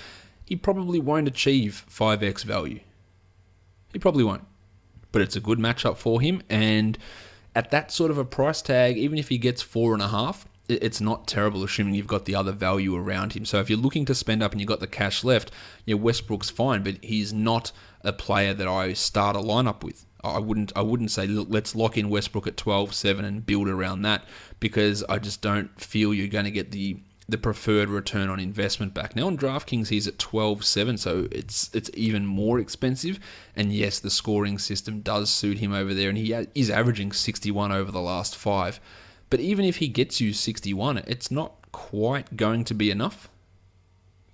He probably won't achieve 5x value. He probably won't. But it's a good matchup for him, and at that sort of a price tag, even if he gets 4.5, it's not terrible, assuming you've got the other value around him. So if you're looking to spend up and you've got the cash left, yeah, Westbrook's fine, but he's not a player that I start a lineup with. I wouldn't say, look, let's lock in Westbrook at 12.7 and build around that, because I just don't feel you're going to get the preferred return on investment back. Now on DraftKings, he's at 12.7, so it's even more expensive. And yes, the scoring system does suit him over there, and he is averaging 61 over the last 5. But even if he gets you 61, it's not quite going to be enough.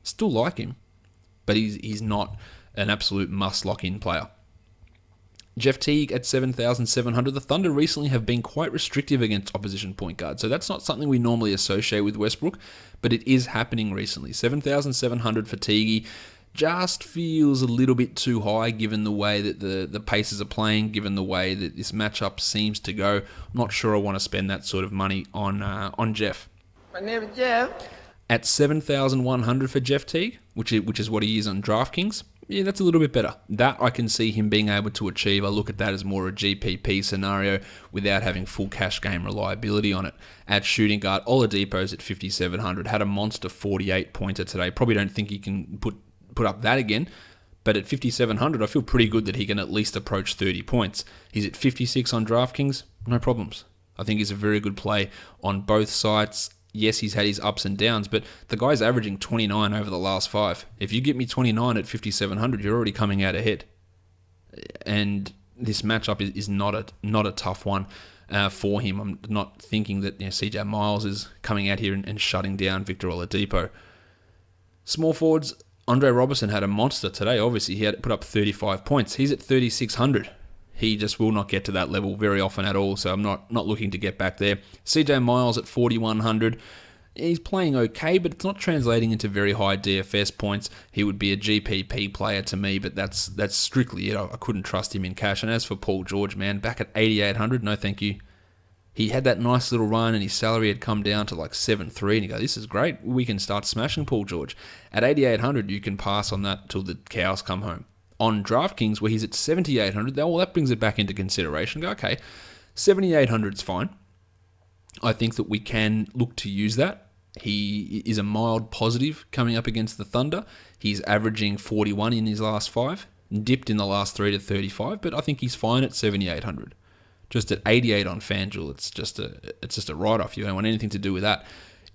Still like him, but he's not an absolute must lock-in player. Jeff Teague at 7,700. The Thunder recently have been quite restrictive against opposition point guards, so that's not something we normally associate with Westbrook, but it is happening recently. 7,700 for Teague just feels a little bit too high given the way that the Pacers are playing, given the way that this matchup seems to go. I'm not sure I want to spend that sort of money on Jeff. My name is Jeff. At 7,100 for Jeff Teague, which is what he is on DraftKings, yeah, that's a little bit better. That I can see him being able to achieve. I look at that as more a GPP scenario without having full cash game reliability on it. At shooting guard, Oladipo's at 5,700. Had a monster 48-pointer today. Probably don't think he can put up that again, but at 5,700, I feel pretty good that he can at least approach 30 points. He's at 56 on DraftKings, no problems. I think he's a very good play on both sites. Yes, he's had his ups and downs, but the guy's averaging 29 over the last 5. If you get me 29 at 5,700, you're already coming out ahead. And this matchup is not a tough one for him. I'm not thinking that CJ Miles is coming out here and shutting down Victor Oladipo. Small forwards, Andre Robertson had a monster today. Obviously, he had put up 35 points. He's at 3,600. He just will not get to that level very often at all, so I'm not looking to get back there. CJ Miles at 4,100. He's playing okay, but it's not translating into very high DFS points. He would be a GPP player to me, but that's strictly it. I couldn't trust him in cash. And as for Paul George, man, back at 8,800, no thank you. He had that nice little run and his salary had come down to like 7.3 and you go, this is great. We can start smashing Paul George. At 8,800, you can pass on that till the cows come home. On DraftKings, where he's at 7,800, well, that brings it back into consideration. Go, okay, 7,800 is fine. I think that we can look to use that. He is a mild positive coming up against the Thunder. He's averaging 41 in his last 5, dipped in the last 3 to 35, but I think he's fine at 7,800. Just at 88 on FanDuel, it's just a write-off. You don't want anything to do with that.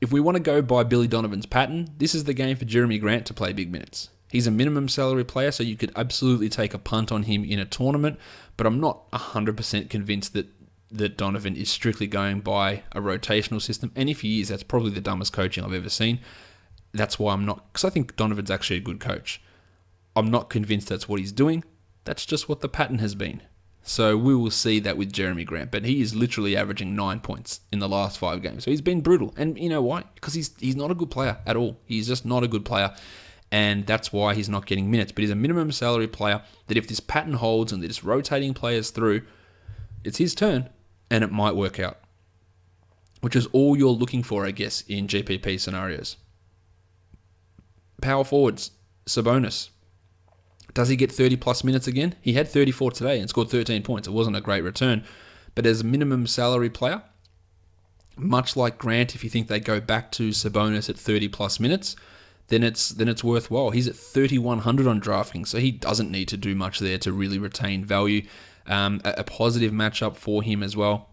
If we want to go by Billy Donovan's pattern, this is the game for Jeremy Grant to play big minutes. He's a minimum salary player, so you could absolutely take a punt on him in a tournament, but I'm not 100% convinced that Donovan is strictly going by a rotational system. And if he is, that's probably the dumbest coaching I've ever seen. That's why I'm not, because I think Donovan's actually a good coach. I'm not convinced that's what he's doing. That's just what the pattern has been. So we will see that with Jeremy Grant. But he is literally averaging 9 points in the last 5 games. So he's been brutal. And you know why? Because he's not a good player at all. He's just not a good player. And that's why he's not getting minutes. But he's a minimum salary player that if this pattern holds and they're just rotating players through, it's his turn and it might work out. Which is all you're looking for, I guess, in GPP scenarios. Power forwards, Sabonis. Does he get 30 plus minutes again? He had 34 today and scored 13 points. It wasn't a great return. But as a minimum salary player, much like Grant, if you think they go back to Sabonis at 30 plus minutes, then it's worthwhile. He's at 3,100 on DraftKings, so he doesn't need to do much there to really retain value. A positive matchup for him as well.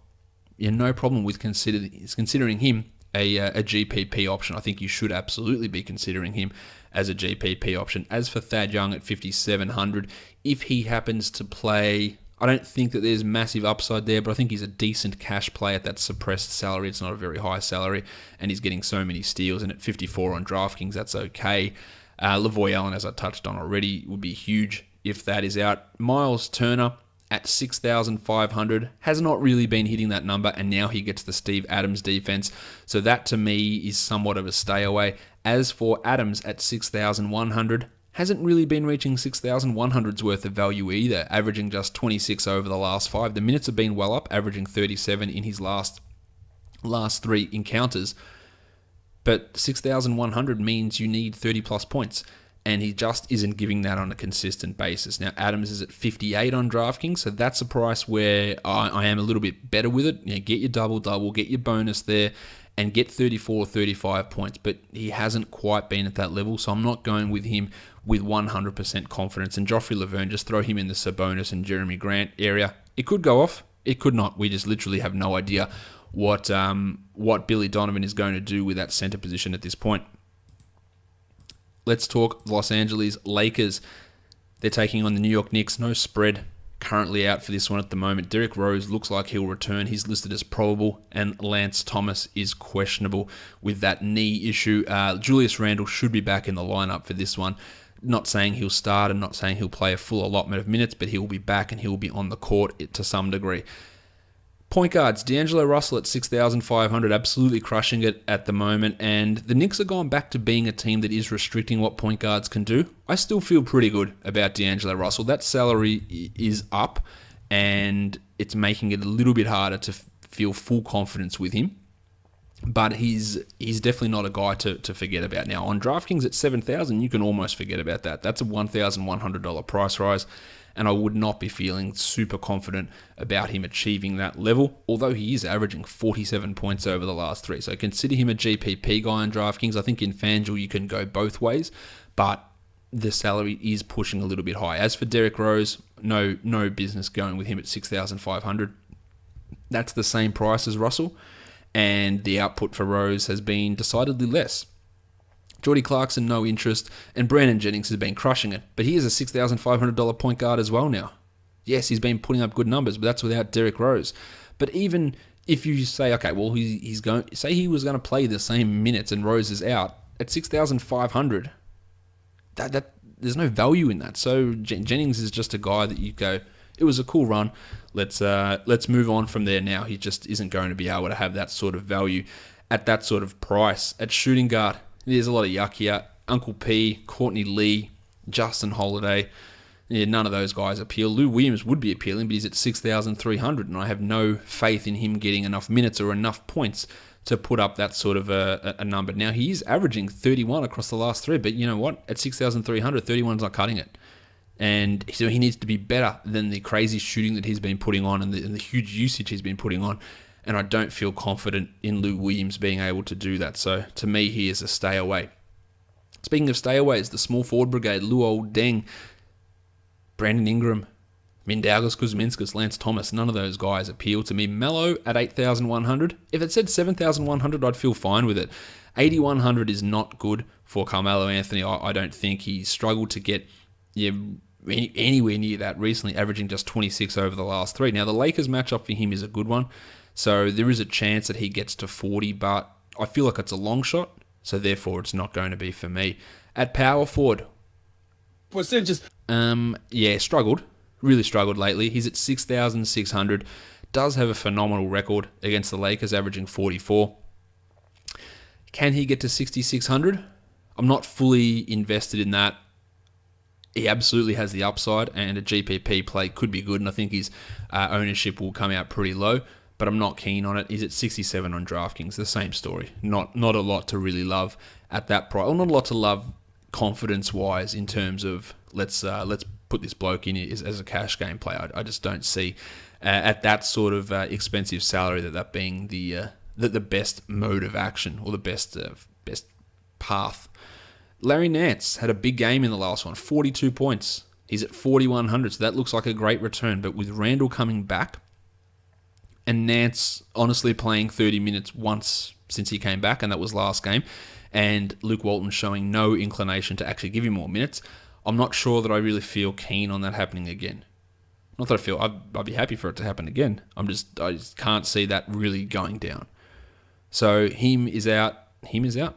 Yeah, no problem with considering him a GPP option. I think you should absolutely be considering him as a GPP option. As for Thad Young at 5,700, if he happens to play, I don't think that there's massive upside there, but I think he's a decent cash play at that suppressed salary. It's not a very high salary, and he's getting so many steals, and at 54 on DraftKings, that's okay. Lavoy Allen, as I touched on already, would be huge if that is out. Miles Turner at 6,500 has not really been hitting that number, and now he gets the Steve Adams defense. So that to me is somewhat of a stay away. As for Adams at 6,100, hasn't really been reaching 6,100's worth of value either, averaging just 26 over the last 5. The minutes have been well up, averaging 37 in his last 3 encounters. But 6,100 means you need 30 plus points. And he just isn't giving that on a consistent basis. Now, Adams is at 58 on DraftKings, so that's a price where I am a little bit better with it. You know, get your double-double, get your bonus there, and get 34, 35 points. But he hasn't quite been at that level, so I'm not going with him with 100% confidence. And Joffrey Laverne, just throw him in the Sabonis and Jeremy Grant area. It could go off. It could not. We just literally have no idea what Billy Donovan is going to do with that center position at this point. Let's talk Los Angeles Lakers. They're taking on the New York Knicks. No spread currently out for this one at the moment. Derrick Rose looks like he'll return. He's listed as probable. And Lance Thomas is questionable with that knee issue. Julius Randle should be back in the lineup for this one. Not saying he'll start and not saying he'll play a full allotment of minutes, but he'll be back and he'll be on the court to some degree. Point guards, D'Angelo Russell at 6,500, absolutely crushing it at the moment. And the Knicks have gone back to being a team that is restricting what point guards can do. I still feel pretty good about D'Angelo Russell. That salary is up, and it's making it a little bit harder to feel full confidence with him. But he's definitely not a guy to forget about. Now, on DraftKings at 7,000, you can almost forget about that. That's a $1,100 price rise. And I would not be feeling super confident about him achieving that level, although he is averaging 47 points over the last 3. So consider him a GPP guy on DraftKings. I think in FanDuel you can go both ways, but the salary is pushing a little bit high. As for Derrick Rose, no business going with him at 6,500. That's the same price as Russell, and the output for Rose has been decidedly less. Jordy Clarkson, no interest, and Brandon Jennings has been crushing it. But he is a $6,500 point guard as well now. Yes, he's been putting up good numbers, but that's without Derrick Rose. But even if you say, okay, well, he's going, say he was going to play the same minutes and Rose is out at 6,500, that there's no value in that. So Jennings is just a guy that you go, it was a cool run. Let's move on from there now. He just isn't going to be able to have that sort of value at that sort of price. At shooting guard, there's a lot of yuck here. Uncle P, Courtney Lee, Justin Holiday. Yeah, none of those guys appeal. Lou Williams would be appealing, but he's at 6,300, and I have no faith in him getting enough minutes or enough points to put up that sort of a number. Now, he is averaging 31 across the last three, but you know what? At 6,300, 31 is not cutting it. And so he needs to be better than the crazy shooting that he's been putting on and the huge usage he's been putting on. And I don't feel confident in Lou Williams being able to do that. So to me, he is a stay away. Speaking of stay aways, the small forward brigade, Luol Deng, Brandon Ingram, Mindaugas, Kuzminskas, Lance Thomas, none of those guys appeal to me. Mello at 8,100. If it said 7,100, I'd feel fine with it. 8,100 is not good for Carmelo Anthony. I don't think. He's struggled to get anywhere near that recently, averaging just 26 over the last three. Now, the Lakers matchup for him is a good one, so there is a chance that he gets to 40, but I feel like it's a long shot, so therefore it's not going to be for me. At power forward, struggled. Really struggled lately. He's at 6,600. Does have a phenomenal record against the Lakers, averaging 44. Can he get to 6,600? I'm not fully invested in that. He absolutely has the upside, and a GPP play could be good, and I think his ownership will come out pretty low, but I'm not keen on it. He's at 67 on DraftKings. The same story. Not a lot to really love at that price. Or not a lot to love confidence-wise in terms of let's put this bloke in as a cash game play. I just don't see at that sort of expensive salary that being the best mode of action or the best path. Larry Nance had a big game in the last one, 42 points. He's at 4,100, so that looks like a great return. But with Randall coming back and Nance honestly playing 30 minutes once since he came back, and that was last game, and Luke Walton showing no inclination to actually give him more minutes, I'm not sure that I really feel keen on that happening again. Not that I feel I'd be happy for it to happen again. I just can't see that really going down. So him is out.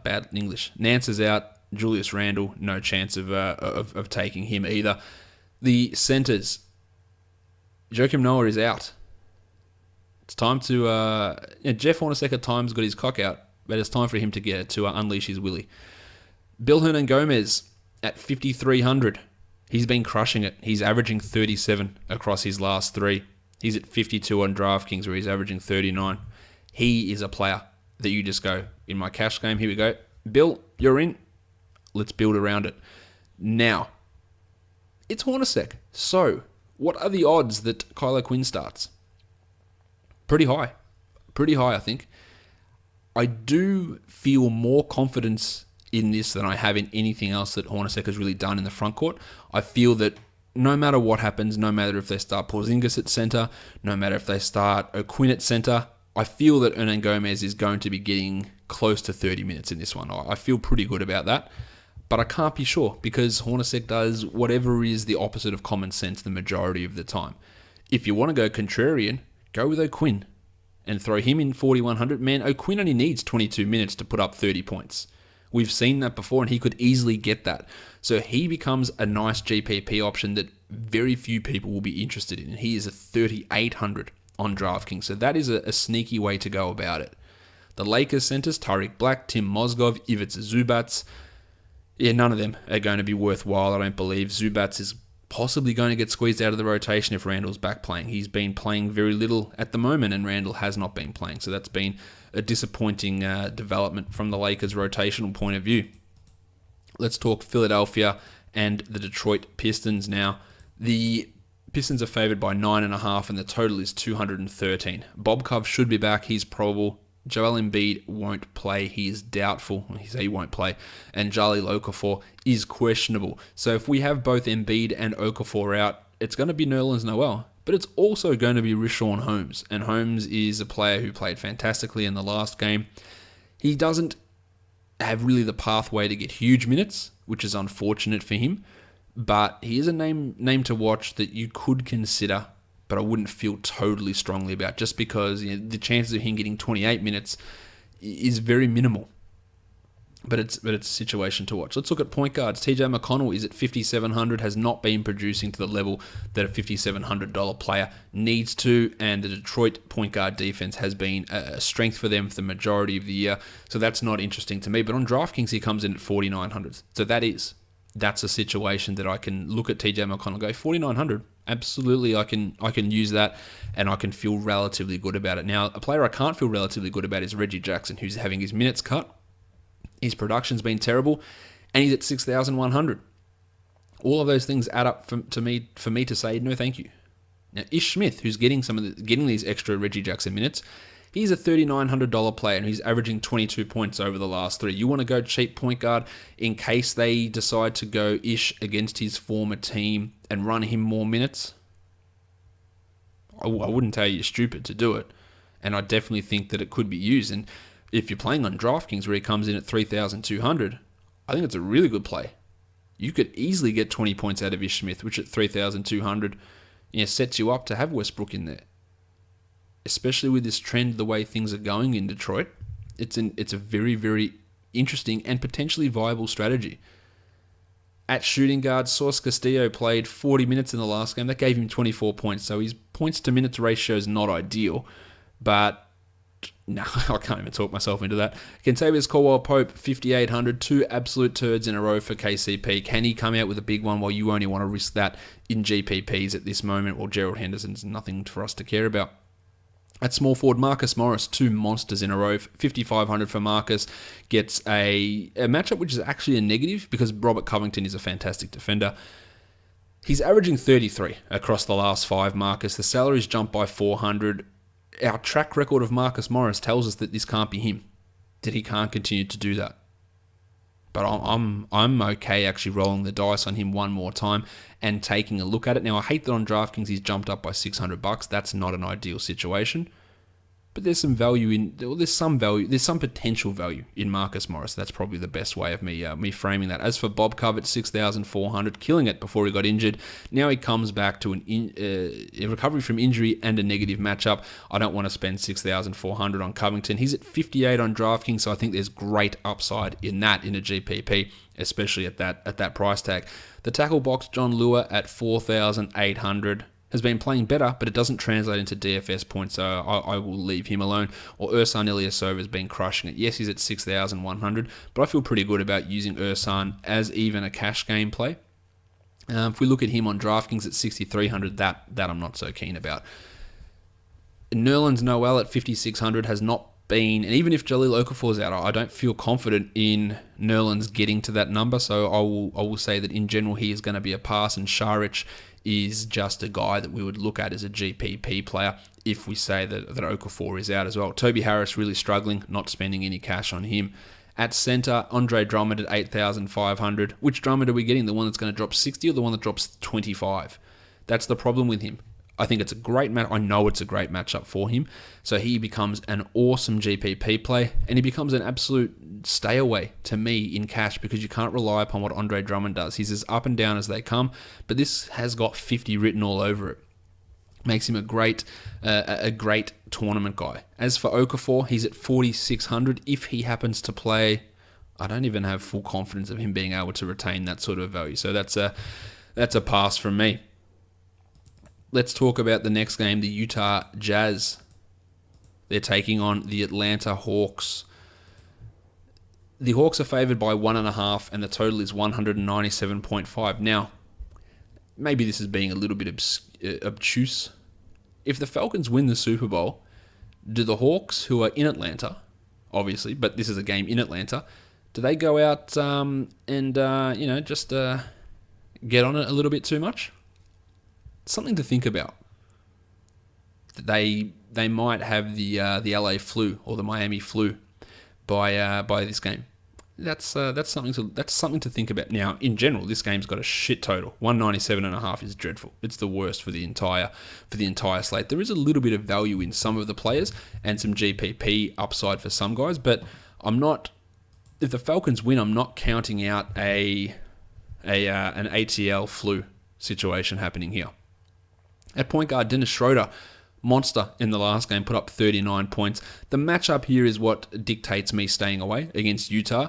Bad English. Nance is out. Julius Randle, no chance of taking him either. The centers, Joakim Noah is out. It's time to Jeff Hornacek at times got his cock out, but it's time for him to unleash his willy. Bill Hernangomez at 5,300. He's been crushing it. He's averaging 37 across his last three. He's at 52 on DraftKings, where he's averaging 39. He is a player that you just go, in my cash game, here we go. Bill, you're in. Let's build around it. Now, it's Hornacek. So, what are the odds that Kylo Quinn starts? Pretty high. I think. I do feel more confidence in this than I have in anything else that Hornacek has really done in the front court. I feel that no matter what happens, no matter if they start Porzingis at center, no matter if they start O'Quinn at center, I feel that Hernangomez is going to be getting close to 30 minutes in this one. I feel pretty good about that. But I can't be sure because Hornacek does whatever is the opposite of common sense the majority of the time. If you want to go contrarian, go with O'Quinn and throw him in 4,100. Man, O'Quinn only needs 22 minutes to put up 30 points. We've seen that before and he could easily get that. So he becomes a nice GPP option that very few people will be interested in. He is a 3,800 on DraftKings. So that is a sneaky way to go about it. The Lakers centers, Tariq Black, Tim Mozgov, Ivica Zubac. Yeah, none of them are going to be worthwhile, I don't believe. Zubats is possibly going to get squeezed out of the rotation if Randall's back playing. He's been playing very little at the moment, and Randall has not been playing. So that's been a disappointing development from the Lakers' rotational point of view. Let's talk Philadelphia and the Detroit Pistons now. The Pistons are favored by 9.5, and the total is 213. Bob Cove should be back. He's probable. Joel Embiid won't play. He is doubtful. He won't play. And Jahlil Okafor is questionable. So if we have both Embiid and Okafor out, it's going to be Nerlens Noel. But it's also going to be Richaun Holmes. And Holmes is a player who played fantastically in the last game. He doesn't have really the pathway to get huge minutes, which is unfortunate for him. But he is a name to watch that you could consider, but I wouldn't feel totally strongly about, just because the chances of him getting 28 minutes is very minimal. But it's a situation to watch. Let's look at point guards. TJ McConnell is at 5,700, has not been producing to the level that a $5,700 player needs to, and the Detroit point guard defense has been a strength for them for the majority of the year, so that's not interesting to me. But on DraftKings, he comes in at 4,900, so that is. that's a situation that I can look at TJ McConnell and go, 4,900. Absolutely, I can use that, and I can feel relatively good about it. Now, a player I can't feel relatively good about is Reggie Jackson, who's having his minutes cut. His production's been terrible, and he's at 6,100. All of those things add up for me to say no, thank you. Now, Ish Smith, who's getting these extra Reggie Jackson minutes, he's a $3,900 player, and he's averaging 22 points over the last 3. You want to go cheap point guard in case they decide to go Ish against his former team and run him more minutes? I wouldn't tell you you're stupid to do it, and I definitely think that it could be used. And if you're playing on DraftKings where he comes in at 3,200, I think it's a really good play. You could easily get 20 points out of Ish Smith, which at 3,200 sets you up to have Westbrook in there. Especially with this trend, the way things are going in Detroit, it's a very, very interesting and potentially viable strategy. At shooting guard, Sauce Castillo played 40 minutes in the last game. That gave him 24 points, so his points to minutes ratio is not ideal, but no, I can't even talk myself into that. Kentavious Caldwell-Pope, 5,800, 2 absolute turds in a row for KCP. Can he come out with a big one? Well, you only want to risk that in GPPs at this moment. Well, Gerald Henderson's nothing for us to care about. At small forward, Marcus Morris, 2 monsters in a row. 5,500 for Marcus. Gets a matchup which is actually a negative because Robert Covington is a fantastic defender. He's averaging 33 across the last 5, Marcus. The salary's jumped by 400. Our track record of Marcus Morris tells us that this can't be him, that he can't continue to do that. But I'm okay actually rolling the dice on him one more time and taking a look at it. Now, I hate that on DraftKings he's jumped up by $600. That's not an ideal situation. But there's some potential value in Marcus Morris. That's probably the best way of me framing that. As for Bob Covett, 6,400, killing it before he got injured. Now he comes back to a recovery from injury and a negative matchup. I don't want to spend 6,400 on Covington. He's at 58 on DraftKings, so I think there's great upside in that in a GPP, especially at that price tag. The tackle box, John Lua at 4,800. Has been playing better, but it doesn't translate into DFS points, so I will leave him alone. Or Ersan Ilyasova has been crushing it. Yes, he's at 6,100, but I feel pretty good about using Ersan as even a cash game play. If we look at him on DraftKings at 6,300, that I'm not so keen about. Nerlens Noel at 5,600 has not been, and even if Jahlil Okafor is out, I don't feel confident in Nerlens getting to that number, so I will say that in general he is going to be a pass, and Šarić is just a guy that we would look at as a GPP player if we say that Okafor is out as well. Toby Harris really struggling, not spending any cash on him. At center, Andre Drummond at 8,500. Which Drummond are we getting? The one that's going to drop 60 or the one that drops 25? That's the problem with him. I think it's a great match. I know it's a great matchup for him. So he becomes an awesome GPP play, and he becomes an absolute stay away to me in cash because you can't rely upon what Andre Drummond does. He's as up and down as they come, but this has got 50 written all over it. Makes him a great tournament guy. As for Okafor, he's at 4,600. If he happens to play, I don't even have full confidence of him being able to retain that sort of value. So that's a pass from me. Let's talk about the next game, the Utah Jazz. They're taking on the Atlanta Hawks. The Hawks are favored by 1.5, and the total is 197.5. Now, maybe this is being a little bit obtuse. If the Falcons win the Super Bowl, do the Hawks, who are in Atlanta, obviously, but this is a game in Atlanta, do they go out and just get on it a little bit too much? Something to think about. They might have the LA flu or the Miami flu by this game. That's something to think about. Now, in general, this game's got a shit total. 197.5 is dreadful. It's the worst for the entire slate. There is a little bit of value in some of the players and some GPP upside for some guys, but I'm not. If the Falcons win, I'm not counting out an ATL flu situation happening here. At point guard, Dennis Schroeder, monster in the last game, put up 39 points. The matchup here is what dictates me staying away against Utah.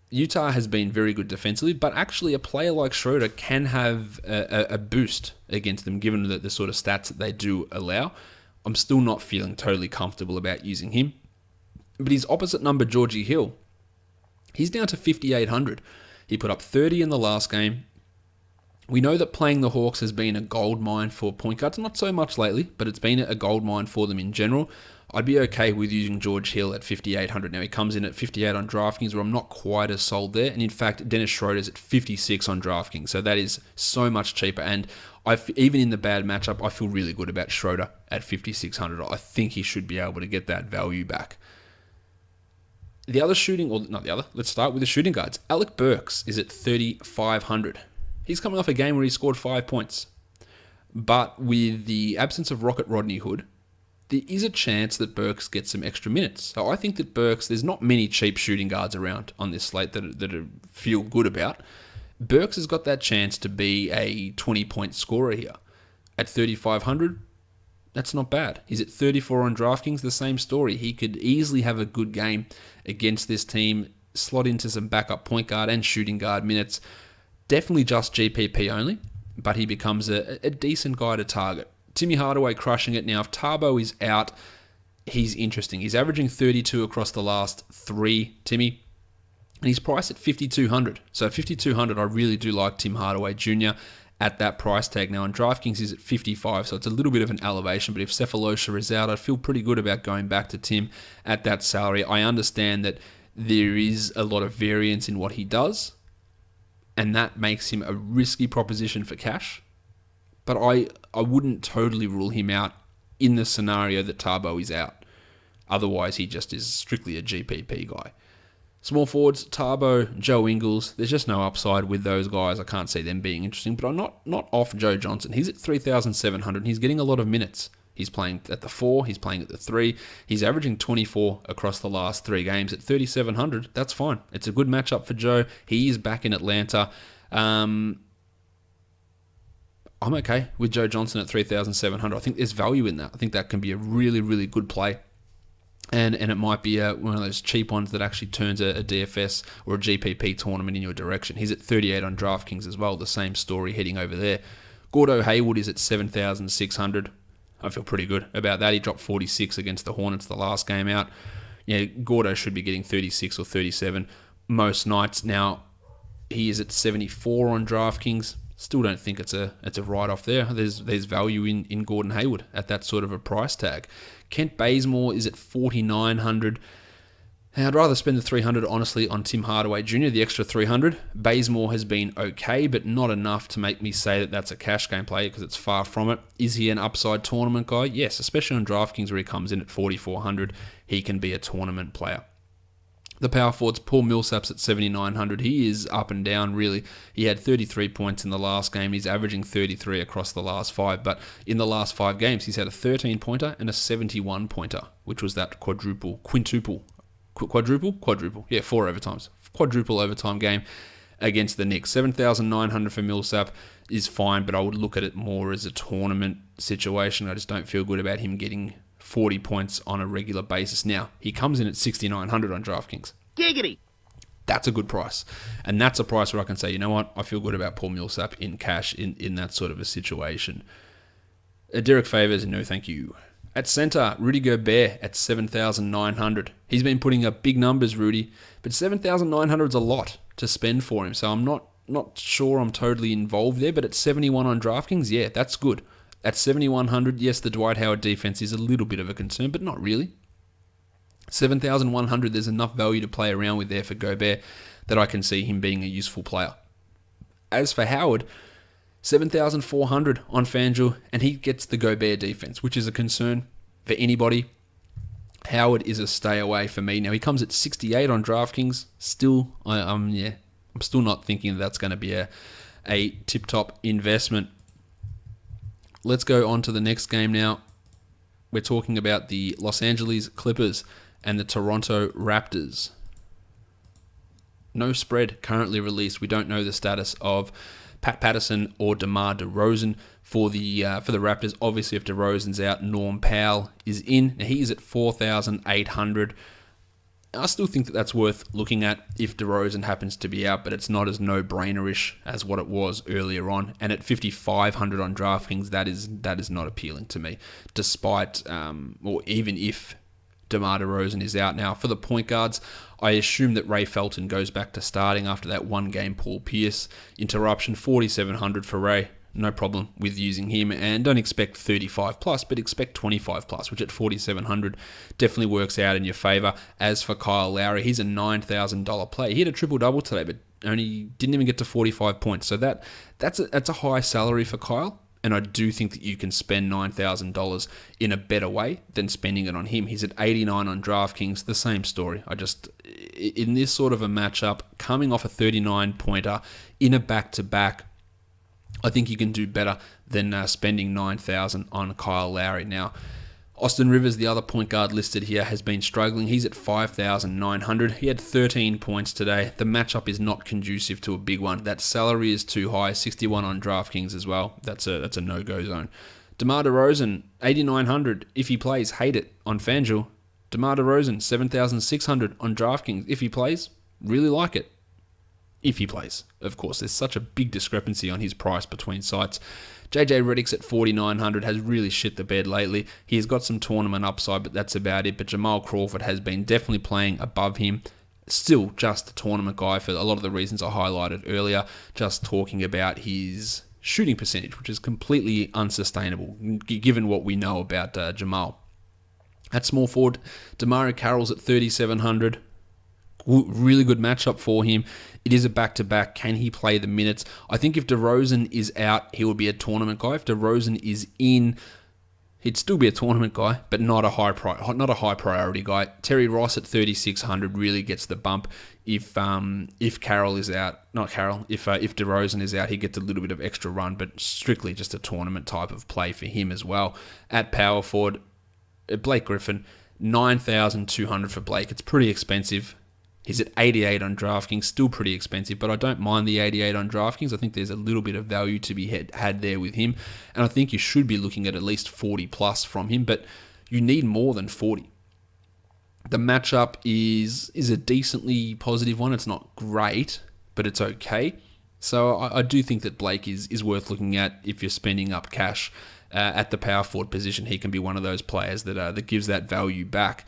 Utah has been very good defensively, but actually a player like Schroeder can have a boost against them, given the sort of stats that they do allow. I'm still not feeling totally comfortable about using him. But his opposite number, Georgie Hill, he's down to 5,800. He put up 30 in the last game. We know that playing the Hawks has been a gold mine for point guards. Not so much lately, but it's been a gold mine for them in general. I'd be okay with using George Hill at 5,800. Now, he comes in at 58 on DraftKings, where I'm not quite as sold there. And in fact, Dennis Schroeder's at 56 on DraftKings. So that is so much cheaper. And even in the bad matchup, I feel really good about Schroeder at 5,600. I think he should be able to get that value back. Let's start with the shooting guards. Alec Burks is at 3,500. He's coming off a game where he scored 5 points. But with the absence of Rocket Rodney Hood, there is a chance that Burks gets some extra minutes. So I think that Burks, there's not many cheap shooting guards around on this slate that I feel good about. Burks has got that chance to be a 20-point scorer here. At 3,500, that's not bad. He's at 34 on DraftKings, the same story. He could easily have a good game against this team, slot into some backup point guard and shooting guard minutes. Definitely just GPP only, but he becomes a decent guy to target. Timmy Hardaway crushing it now. If Tabo is out, he's interesting. He's averaging 32 across the last 3, Timmy, and he's priced at 5,200. So at 5,200, I really do like Tim Hardaway Jr. at that price tag. Now on DraftKings, he's at 55, so it's a little bit of an elevation, but if Cephalosha is out, I feel pretty good about going back to Tim at that salary. I understand that there is a lot of variance in what he does, and that makes him a risky proposition for cash. But I wouldn't totally rule him out in the scenario that Tabo is out. Otherwise, he just is strictly a GPP guy. Small forwards, Tabo, Joe Ingles. There's just no upside with those guys. I can't see them being interesting. But I'm not off Joe Johnson. He's at 3,700. He's getting a lot of minutes. He's playing at the 4. He's playing at the 3. He's averaging 24 across the last 3 games at 3,700. That's fine. It's a good matchup for Joe. He is back in Atlanta. I'm okay with Joe Johnson at 3,700. I think there's value in that. I think that can be a really, really good play. And it might be one of those cheap ones that actually turns a DFS or a GPP tournament in your direction. He's at 38 on DraftKings as well. The same story heading over there. Gordo Hayward is at 7,600. I feel pretty good about that. He dropped 46 against the Hornets the last game out. Yeah, Gordo should be getting 36 or 37 most nights. Now, he is at 74 on DraftKings. Still don't think it's a write-off there. There's value in Gordon Hayward at that sort of a price tag. Kent Bazemore is at 4,900. I'd rather spend the 300, honestly, on Tim Hardaway Jr., the extra 300. Bazemore has been okay, but not enough to make me say that that's a cash game play because it's far from it. Is he an upside tournament guy? Yes, especially on DraftKings where he comes in at 4,400. He can be a tournament player. The power forwards, Paul Millsap's at 7,900. He is up and down, really. He had 33 points in the last game. He's averaging 33 across the last 5. But in the last 5 games, he's had a 13-pointer and a 71-pointer, which was that quadruple. Yeah, 4 overtimes. Quadruple overtime game against the Knicks. 7,900 for Millsap is fine, but I would look at it more as a tournament situation. I just don't feel good about him getting 40 points on a regular basis. Now, he comes in at 6,900 on DraftKings. Giggity! That's a good price. And that's a price where I can say, you know what, I feel good about Paul Millsap in cash in that sort of a situation. Derek Favors, no thank you. At center, Rudy Gobert at 7,900. He's been putting up big numbers, Rudy, but 7,900 is a lot to spend for him. So I'm not sure I'm totally involved there, but at 71 on DraftKings, yeah, that's good. At 7,100, yes, the Dwight Howard defense is a little bit of a concern, but not really. 7,100, there's enough value to play around with there for Gobert that I can see him being a useful player. As for Howard, 7,400 on FanDuel, and he gets the Gobert defense, which is a concern for anybody. Howard is a stay away for me. Now, he comes at 68 on DraftKings. Still, I'm still not thinking that's going to be a tip-top investment. Let's go on to the next game now. We're talking about the Los Angeles Clippers and the Toronto Raptors. No spread currently released. We don't know the status of Pat Patterson or DeMar DeRozan for the Raptors. Obviously, if DeRozan's out, Norm Powell is in. Now, he's at 4,800. I still think that that's worth looking at if DeRozan happens to be out, but it's not as no-brainer-ish as what it was earlier on. And at 5,500 on DraftKings, that is not appealing to me, despite, or even if DeMar DeRozan is out now. For the point guards, I assume that Ray Felton goes back to starting after that one-game Paul Pierce interruption. 4,700 for Ray. No problem with using him. And don't expect 35 plus, but expect 25 plus, which at 4,700 definitely works out in your favour. As for Kyle Lowry, he's a $9,000 play. He had a triple-double today, but only didn't even get to 45 points. So that's a high salary for Kyle. And I do think that you can spend $9,000 in a better way than spending it on him. He's at 89 on DraftKings, the same story. In this sort of a matchup, coming off a 39-pointer in a back-to-back, I think you can do better than spending $9,000 on Kyle Lowry. Now, Austin Rivers, the other point guard listed here, has been struggling. He's at 5,900. He had 13 points today. The matchup is not conducive to a big one. That salary is too high. 61 on DraftKings as well. That's a no-go zone. DeMar DeRozan, 8,900. If he plays, hate it on FanDuel. DeMar DeRozan, 7,600 on DraftKings. If he plays, really like it. If he plays, of course. There's such a big discrepancy on his price between sites. JJ Redick's at 4,900, has really shit the bed lately. He's got some tournament upside, but that's about it. But Jamal Crawford has been definitely playing above him. Still just a tournament guy for a lot of the reasons I highlighted earlier. Just talking about his shooting percentage, which is completely unsustainable, given what we know about Jamal. At small forward, DeMario Carroll's at 3,700. Really good matchup for him. It is a back-to-back. Can he play the minutes? I think if DeRozan is out, he will be a tournament guy. If DeRozan is in, he'd still be a tournament guy, but not a high priority guy. Terry Ross at 3,600 really gets the bump. If Carroll is out, not Carroll, if DeRozan is out, he gets a little bit of extra run, but strictly just a tournament type of play for him as well. At power forward, Blake Griffin, 9,200 for Blake. It's pretty expensive. He's at 88 on DraftKings, still pretty expensive, but I don't mind the 88 on DraftKings. I think there's a little bit of value to be had there with him, and I think you should be looking at least 40 plus from him, but you need more than 40. The matchup is a decently positive one. It's not great, but it's okay. So I do think that Blake is worth looking at if you're spending up cash at the power forward position. He can be one of those players that gives that value back.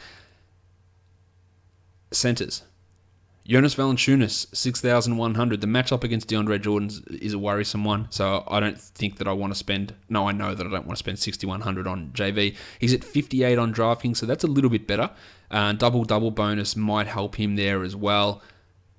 Centers. Jonas Valanciunas, 6,100. The matchup against DeAndre Jordan is a worrisome one, so I don't think that I want to spend... No, I know that I don't want to spend 6,100 on JV. He's at 58 on DraftKings, so that's a little bit better. Double-double bonus might help him there as well.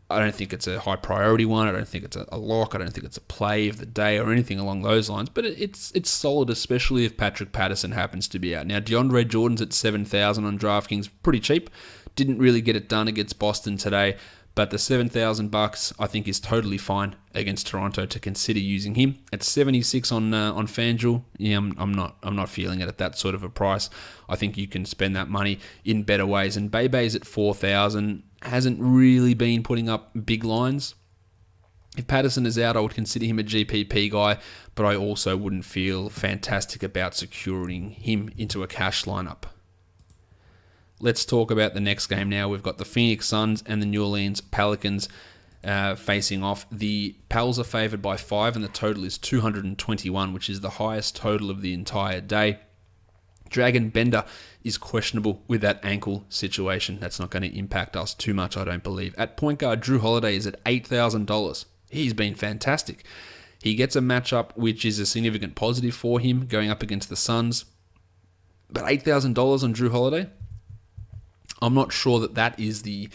I don't think it's a high priority one. I don't think it's a lock. I don't think it's a play of the day or anything along those lines, but it's solid, especially if Patrick Patterson happens to be out. Now, DeAndre Jordan's at 7,000 on DraftKings, pretty cheap. Didn't really get it done against Boston today. But the $7,000 I think is totally fine against Toronto to consider using him. At 76 on FanDuel, yeah, I'm not feeling it at that sort of a price. I think you can spend that money in better ways. And Bebe's at 4,000, hasn't really been putting up big lines. If Patterson is out, I would consider him a GPP guy, but I also wouldn't feel fantastic about securing him into a cash lineup. Let's talk about the next game now. We've got the Phoenix Suns and the New Orleans Pelicans facing off. The Pels are favored by 5, and the total is 221, which is the highest total of the entire day. Dragon Bender is questionable with that ankle situation. That's not going to impact us too much, I don't believe. At point guard, Drew Holiday is at $8,000. He's been fantastic. He gets a matchup which is a significant positive for him going up against the Suns. But $8,000 on Drew Holiday? I'm not sure that is the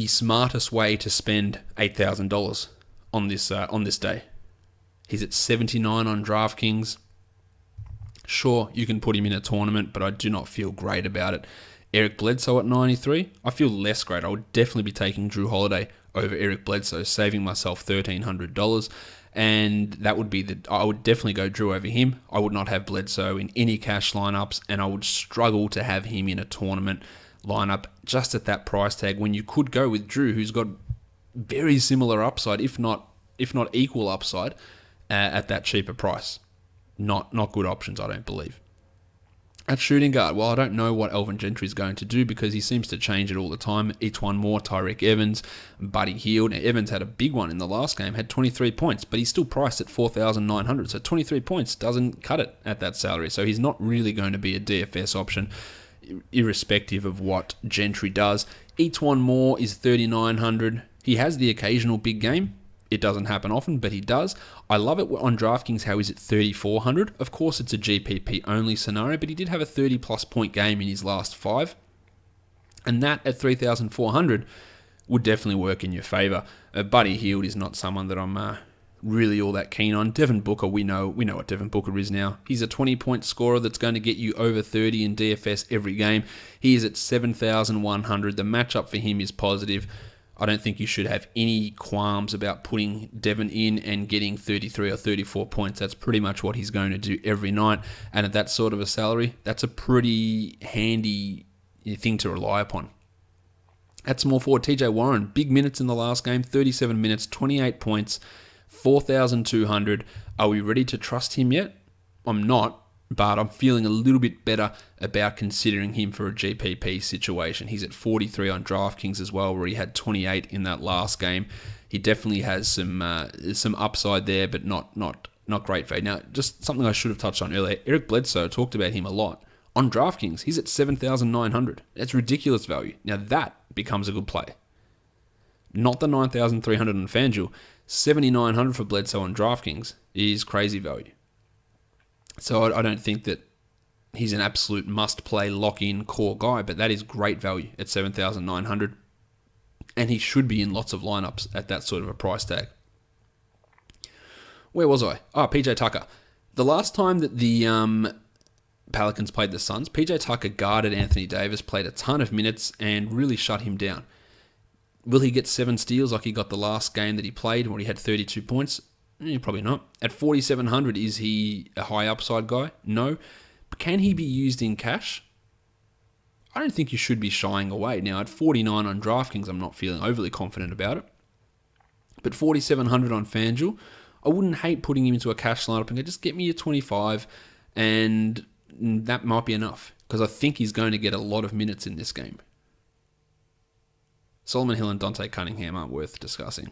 smartest way to spend $8,000 on this day. He's at 79 on DraftKings. Sure, you can put him in a tournament, but I do not feel great about it. Eric Bledsoe at 93. I feel less great. I would definitely be taking Drew Holiday over Eric Bledsoe, saving myself $1,300. And that would be I would definitely go Drew over him. I would not have Bledsoe in any cash lineups, and I would struggle to have him in a tournament lineup just at that price tag when you could go with Drew, who's got very similar upside, if not equal upside, at that cheaper price. Not good options, I don't believe. At shooting guard, well, I don't know what Alvin Gentry is going to do because he seems to change it all the time. Each one more, Tyreek Evans, Buddy Hield. Now, Evans had a big one in the last game, had 23 points, but he's still priced at 4,900. So 23 points doesn't cut it at that salary. So he's not really going to be a DFS option. irrespective of what Gentry does. Each one more is 3,900. He has the occasional big game. It doesn't happen often, but he does. I love it on DraftKings how he's at 3,400. Of course, it's a GPP only scenario, but he did have a 30-plus point game in his last 5. And that at 3,400 would definitely work in your favour. Buddy Hield is not someone that I'm really all that keen on. Devin Booker, we know what Devin Booker is now. He's a 20-point scorer that's going to get you over 30 in DFS every game. He is at 7,100. The matchup for him is positive. I don't think you should have any qualms about putting Devin in and getting 33 or 34 points. That's pretty much what he's going to do every night. And at that sort of a salary, that's a pretty handy thing to rely upon. At small forward, TJ Warren, big minutes in the last game, 37 minutes, 28 points, 4,200. Are we ready to trust him yet? I'm not, but I'm feeling a little bit better about considering him for a GPP situation. He's at 43 on DraftKings as well, where he had 28 in that last game. He definitely has some upside there, but not great value. Now, just something I should have touched on earlier. Eric Bledsoe, talked about him a lot. On DraftKings, he's at 7,900. That's ridiculous value. Now that becomes a good play. Not the 9,300 on FanDuel. 7,900 for Bledsoe on DraftKings is crazy value. So I don't think that he's an absolute must-play, lock-in core guy, but that is great value at 7,900. And he should be in lots of lineups at that sort of a price tag. Where was I? PJ Tucker. The last time that the Pelicans played the Suns, PJ Tucker guarded Anthony Davis, played a ton of minutes, and really shut him down. Will he get 7 steals like he got the last game that he played where he had 32 points? Probably not. At 4,700, is he a high upside guy? No. But can he be used in cash? I don't think you should be shying away. Now, at 49 on DraftKings, I'm not feeling overly confident about it. But 4,700 on FanDuel, I wouldn't hate putting him into a cash lineup and go, just get me a 25, and that might be enough, because I think he's going to get a lot of minutes in this game. Solomon Hill and Dante Cunningham aren't worth discussing.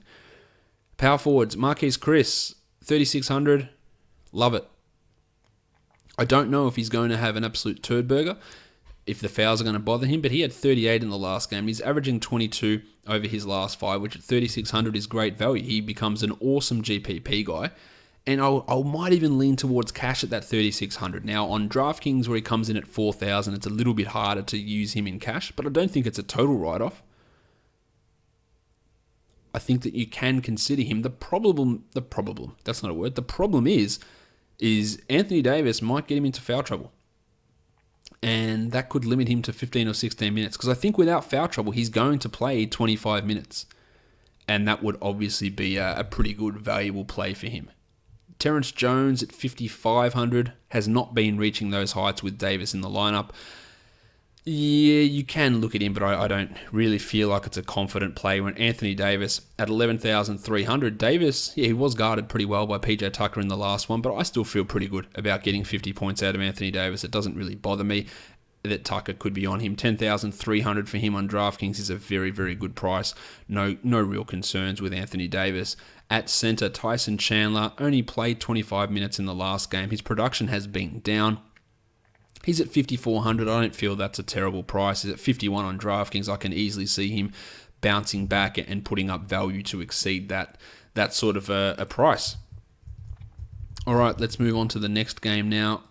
Power forwards, Marquise Chris, 3,600. Love it. I don't know if he's going to have an absolute turd burger, if the fouls are going to bother him, but he had 38 in the last game. He's averaging 22 over his last 5, which at 3,600 is great value. He becomes an awesome GPP guy, and I might even lean towards cash at that 3,600. Now, on DraftKings, where he comes in at 4,000, it's a little bit harder to use him in cash, but I don't think it's a total write-off. I think that you can consider him. The problem is Anthony Davis might get him into foul trouble. And that could limit him to 15 or 16 minutes. Because I think without foul trouble, he's going to play 25 minutes. And that would obviously be a pretty good, valuable play for him. Terrence Jones at 5,500 has not been reaching those heights with Davis in the lineup. Yeah, you can look at him, but I don't really feel like it's a confident play. When Anthony Davis at 11,300, Davis, he was guarded pretty well by PJ Tucker in the last one, but I still feel pretty good about getting 50 points out of Anthony Davis. It doesn't really bother me that Tucker could be on him. 10,300 for him on DraftKings is a very, very good price. No real concerns with Anthony Davis. At center, Tyson Chandler only played 25 minutes in the last game. His production has been down. He's at 5,400. I don't feel that's a terrible price. He's at 51 on DraftKings. I can easily see him bouncing back and putting up value to exceed that sort of a price. All right, let's move on to the next game now.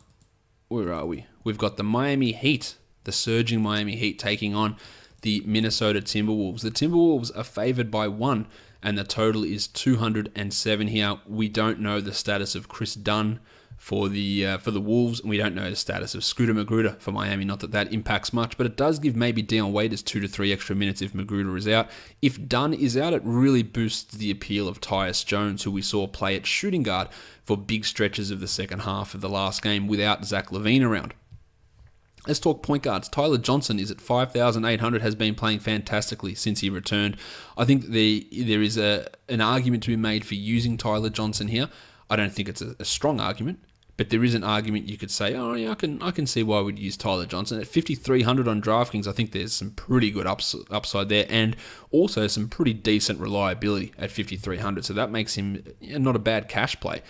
Where are we? We've got the Miami Heat, the surging Miami Heat, taking on the Minnesota Timberwolves. The Timberwolves are favored by 1, and the total is 207 here. We don't know the status of Chris Dunn for the Wolves, and we don't know the status of Scooter Magruder for Miami. Not that impacts much, but it does give maybe Dion Waiters 2 to 3 extra minutes if Magruder is out. If Dunn is out, it really boosts the appeal of Tyus Jones, who we saw play at shooting guard for big stretches of the second half of the last game without Zach LaVine around. Let's talk point guards. Tyler Johnson is at 5,800, has been playing fantastically since he returned. I think there is an argument to be made for using Tyler Johnson here. I don't think it's a strong argument, but there is an argument you could say, oh yeah, I can see why we'd use Tyler Johnson. At 5,300 on DraftKings, I think there's some pretty good upside there, and also some pretty decent reliability at 5,300, so that makes him not a bad cash play.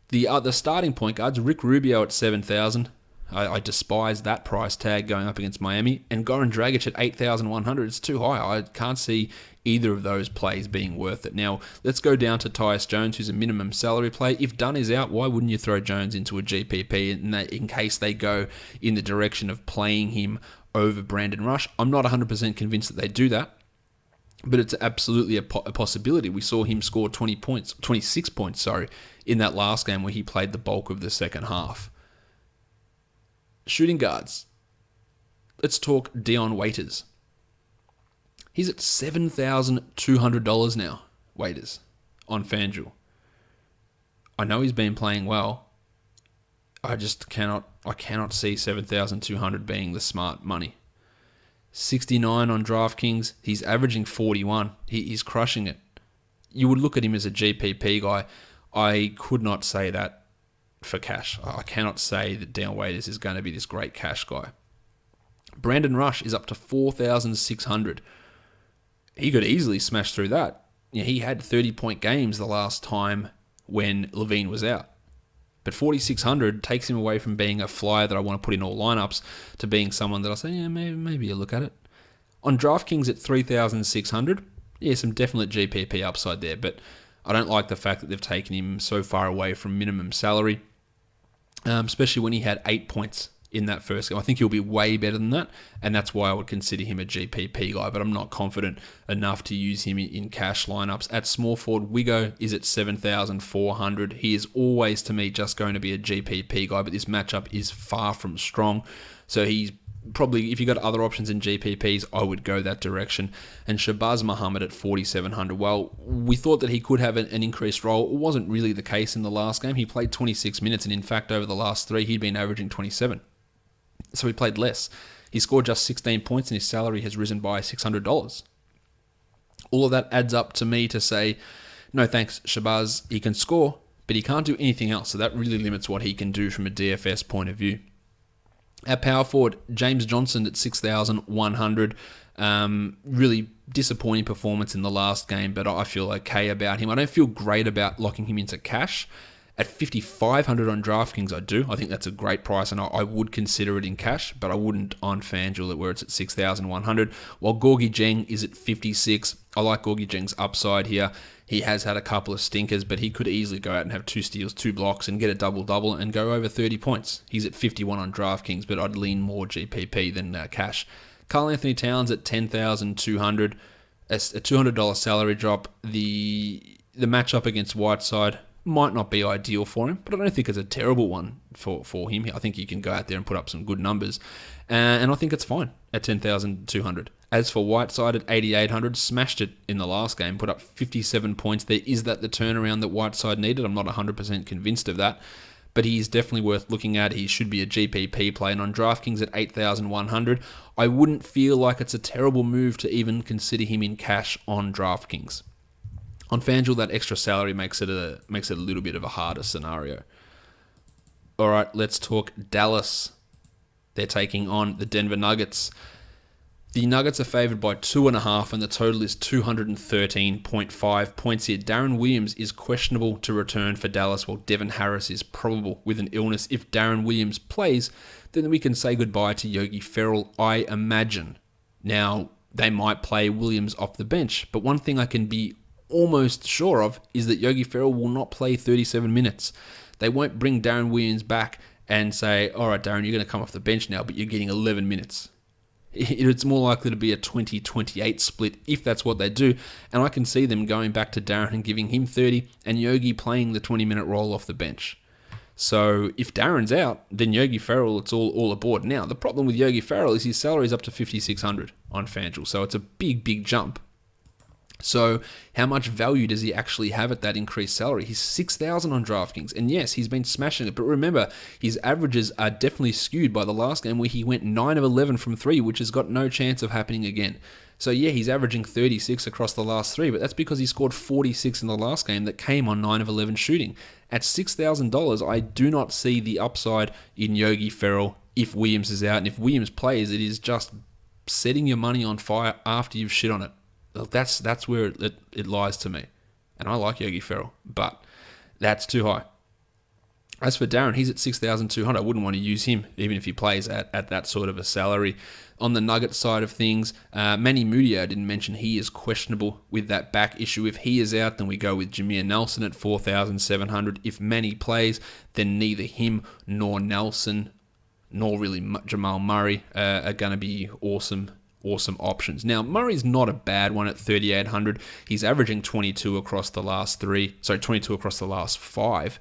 The starting point guards, Rick Rubio at 7,000. I despise that price tag going up against Miami. And Goran Dragic at 8,100, it's too high. I can't see either of those plays being worth it. Now, let's go down to Tyus Jones, who's a minimum salary play. If Dunn is out, why wouldn't you throw Jones into a GPP in case they go in the direction of playing him over Brandon Rush? I'm not 100% convinced that they do that, but it's absolutely a possibility. We saw him score 26 points, in that last game where he played the bulk of the second half. Shooting guards. Let's talk Dion Waiters. He's at $7,200 now, Waiters, on FanDuel. I know he's been playing well. I cannot see 7,200 being the smart money. 69 on DraftKings. He's averaging 41. He's crushing it. You would look at him as a GPP guy. I could not say that for cash. I cannot say that Dion Waiters is going to be this great cash guy. Brandon Rush is up to 4,600. He could easily smash through that. He had 30-point games the last time when Levine was out. But 4,600 takes him away from being a flyer that I want to put in all lineups to being someone that I say, yeah, maybe you look at it. On DraftKings at 3,600, yeah, some definite GPP upside there, but I don't like the fact that they've taken him so far away from minimum salary, especially when he had 8 points in that first game. I think he'll be way better than that, and that's why I would consider him a GPP guy, but I'm not confident enough to use him in cash lineups. At small forward, Wigo is at 7,400. He is always, to me, just going to be a GPP guy, but this matchup is far from strong, so he's probably, if you got other options in GPPs, I would go that direction. And Shabazz Muhammad at 4,700. Well, we thought that he could have an increased role. It wasn't really the case in the last game. He played 26 minutes, and in fact, over the last 3, he'd been averaging 27. So he played less. He scored just 16 points, and his salary has risen by $600. All of that adds up to me to say, no thanks, Shabazz. He can score, but he can't do anything else. So that really limits what he can do from a DFS point of view. At power forward, James Johnson at 6,100. Really disappointing performance in the last game, but I feel okay about him. I don't feel great about locking him into cash. At 5,500 on DraftKings, I do. I think that's a great price, and I would consider it in cash, but I wouldn't on FanDuel where it's at 6,100. While Gorgie Jeng is at 56. I like Gorgie Jeng's upside here. He has had a couple of stinkers, but he could easily go out and have 2 steals, 2 blocks, and get a double-double and go over 30 points. He's at 51 on DraftKings, but I'd lean more GPP than cash. Karl Anthony Towns at 10,200. A $200 salary drop. The matchup against Whiteside might not be ideal for him, but I don't think it's a terrible one for him. I think he can go out there and put up some good numbers, and I think it's fine at 10,200. As for Whiteside at 8,800, smashed it in the last game, put up 57 points. There is that the turnaround that Whiteside needed. I'm not 100% convinced of that, but he's definitely worth looking at. He should be a GPP play, and on DraftKings at 8,100, I wouldn't feel like it's a terrible move to even consider him in cash on DraftKings. On FanDuel, that extra salary makes it a little bit of a harder scenario. All right, let's talk Dallas. They're taking on the Denver Nuggets. The Nuggets are favored by 2.5, and the total is 213.5 points here. Darren Williams is questionable to return for Dallas, while Devin Harris is probable with an illness. If Darren Williams plays, then we can say goodbye to Yogi Ferrell, I imagine. Now, they might play Williams off the bench, but one thing I can be almost sure of is that Yogi Ferrell will not play 37 minutes. They won't bring Darren Williams back and say, all right, Darren, you're going to come off the bench now, but you're getting 11 minutes. It's more likely to be a 20-28 split if that's what they do, and I can see them going back to Darren and giving him 30 and Yogi playing the 20-minute role off the bench. So if Darren's out, then Yogi Ferrell, it's all aboard. Now, the problem with Yogi Ferrell is his salary is up to $5,600 on FanDuel, so it's a big jump. So how much value does he actually have at that increased salary? He's $6,000 on DraftKings. And yes, he's been smashing it. But remember, his averages are definitely skewed by the last game where he went 9 of 11 from 3, which has got no chance of happening again. So yeah, he's averaging 36 across the last 3, but that's because he scored 46 in the last game that came on 9 of 11 shooting. At $6,000, I do not see the upside in Yogi Ferrell if Williams is out. And if Williams plays, it is just setting your money on fire after you've shit on it. That's where it lies to me. And I like Yogi Ferrell, but that's too high. As for Darren, he's at 6,200. I wouldn't want to use him, even if he plays at that sort of a salary. On the Nuggets side of things, Manny Mudia, I didn't mention, he is questionable with that back issue. If he is out, then we go with Jameer Nelson at 4,700. If Manny plays, then neither him nor Nelson, nor really Jamal Murray, are going to be awesome options. Now, Murray's not a bad one at 3,800. He's averaging 22 across the last 5.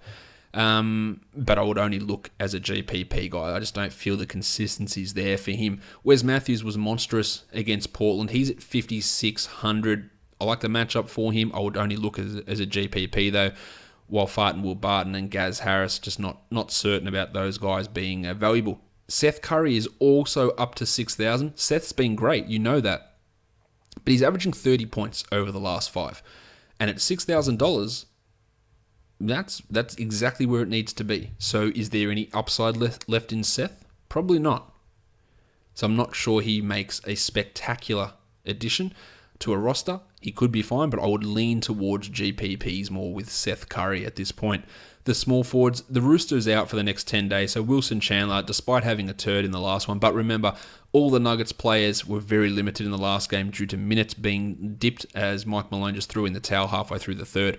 But I would only look as a GPP guy. I just don't feel the consistency's there for him. Wes Matthews was monstrous against Portland. He's at 5,600. I like the matchup for him. I would only look as a GPP though. While fighting Will Barton and Gaz Harris, just not certain about those guys being valuable. Seth Curry is also up to 6,000. Seth's been great, you know that. But he's averaging 30 points over the last 5. And at $6,000, that's exactly where it needs to be. So is there any upside left in Seth? Probably not. So I'm not sure he makes a spectacular addition to a roster. He could be fine, but I would lean towards GPPs more with Seth Curry at this point. The small forwards, the Roosters out for the next 10 days, so Wilson Chandler, despite having a turd in the last one. But remember, all the Nuggets players were very limited in the last game due to minutes being dipped as Mike Malone just threw in the towel halfway through the third.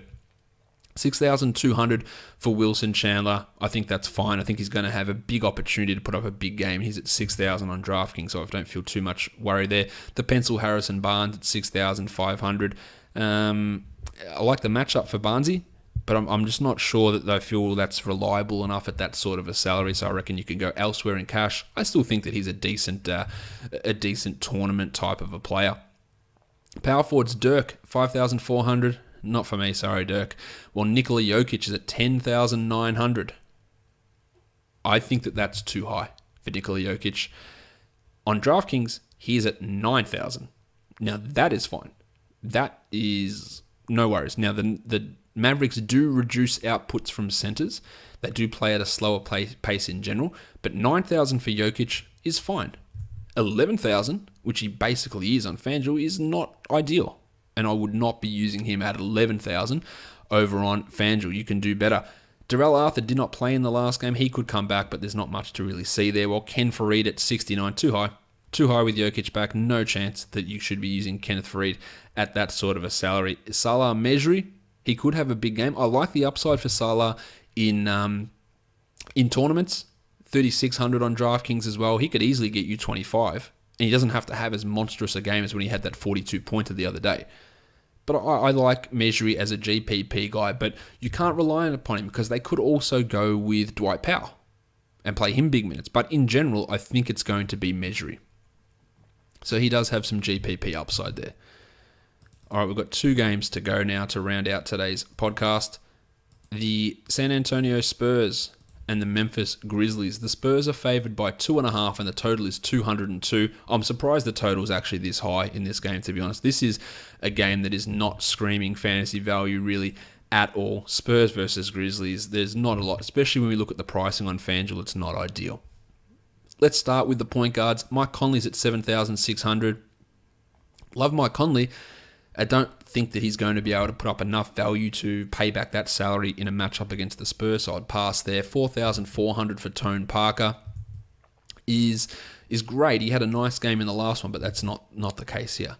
6,200 for Wilson Chandler. I think that's fine. I think he's going to have a big opportunity to put up a big game. He's at 6,000 on DraftKings, so I don't feel too much worry there. The pencil Harrison Barnes at 6,500. I like the matchup for Barnesy, but I'm just not sure that I feel that's reliable enough at that sort of a salary, so I reckon you can go elsewhere in cash. I still think that he's a decent tournament type of a player. Power forwards, Dirk, 5,400. Not for me, sorry, Dirk. Well, Nikola Jokic is at 10,900. I think that's too high for Nikola Jokic. On DraftKings, he is at 9,000. Now, that is fine. That is no worries. Now, the Mavericks do reduce outputs from centers. They do play at a slower pace in general, but 9,000 for Jokic is fine. 11,000, which he basically is on FanDuel, is not ideal. And I would not be using him at 11,000 over on FanDuel. You can do better. Darrell Arthur did not play in the last game. He could come back, but there's not much to really see there. While Ken Fareed at 69, too high. Too high with Jokic back. No chance that you should be using Kenneth Fareed at that sort of a salary. Salah Mejri, he could have a big game. I like the upside for Salah in tournaments. 3,600 on DraftKings as well. He could easily get you 25. And he doesn't have to have as monstrous a game as when he had that 42-pointer the other day. But I like Mejri as a GPP guy, but you can't rely upon him because they could also go with Dwight Powell and play him big minutes. But in general, I think it's going to be Mejri. So he does have some GPP upside there. All right, we've got 2 games to go now to round out today's podcast. The San Antonio Spurs and the Memphis Grizzlies. The Spurs are favored by 2.5 and the total is 202. I'm surprised the total is actually this high in this game, to be honest. This is a game that is not screaming fantasy value really at all. Spurs versus Grizzlies, there's not a lot, especially when we look at the pricing on FanDuel, it's not ideal. Let's start with the point guards. Mike Conley's at 7,600. Love Mike Conley. I don't think that he's going to be able to put up enough value to pay back that salary in a matchup against the Spurs, so I'd pass there. 4,400 for Tone Parker is great. He had a nice game in the last one, but that's not the case here.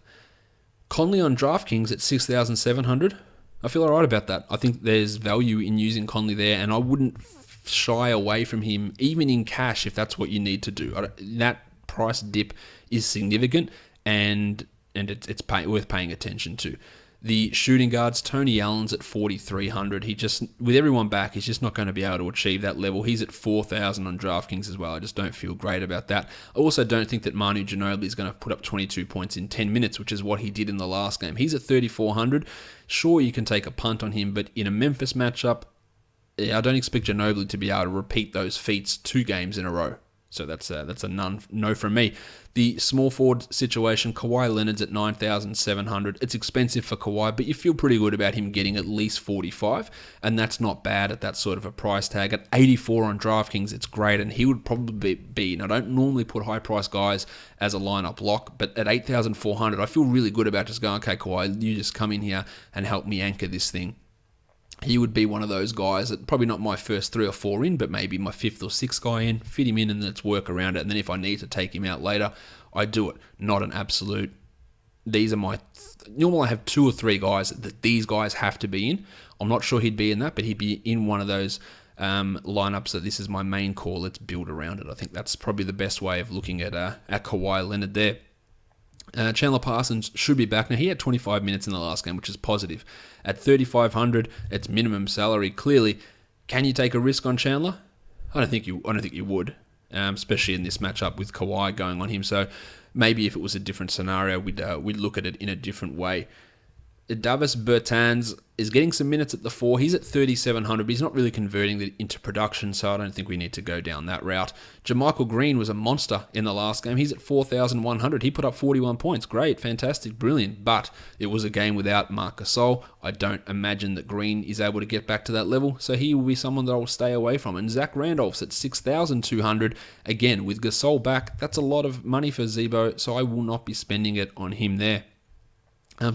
Conley on DraftKings at 6,700. I feel alright about that. I think there's value in using Conley there, and I wouldn't shy away from him, even in cash, if that's what you need to do. That price dip is significant, and it's worth paying attention to. The shooting guards, Tony Allen's at 4,300. He just, with everyone back, he's just not going to be able to achieve that level. He's at 4,000 on DraftKings as well. I just don't feel great about that. I also don't think that Manu Ginobili is going to put up 22 points in 10 minutes, which is what he did in the last game. He's at 3,400. Sure, you can take a punt on him, but in a Memphis matchup, I don't expect Ginobili to be able to repeat those feats 2 games in a row. So that's a no from me. The small forward situation, Kawhi Leonard's at 9,700. It's expensive for Kawhi, but you feel pretty good about him getting at least 45, and that's not bad at that sort of a price tag. At 84 on DraftKings, it's great, and he would probably be, and I don't normally put high-priced guys as a lineup lock, but at 8,400, I feel really good about just going, okay, Kawhi, you just come in here and help me anchor this thing. he would be one of those guys that probably not my first 3 or 4 in, but maybe my 5th or 6th guy in, fit him in and let's work around it. And then if I need to take him out later, I do it. Not an absolute. These are my... Normally I have 2 or 3 guys that these guys have to be in. I'm not sure he'd be in that, but he'd be in one of those lineups that this is my main call. Let's build around it. I think that's probably the best way of looking at Kawhi Leonard there. Chandler Parsons should be back. Now, he had 25 minutes in the last game, which is positive. At $3,500, it's minimum salary. Clearly, can you take a risk on Chandler? I don't think you would, especially in this matchup with Kawhi going on him. So maybe if it was a different scenario, we'd look at it in a different way. Davis Bertans is getting some minutes at the 4. He's at 3,700, but he's not really converting it into production, so I don't think we need to go down that route. JaMychal Green was a monster in the last game. He's at 4,100. He put up 41 points. Great, fantastic, brilliant, but it was a game without Marc Gasol. I don't imagine that Green is able to get back to that level, so he will be someone that I will stay away from. And Zach Randolph's at 6,200. Again, with Gasol back, that's a lot of money for Zebo, so I will not be spending it on him there.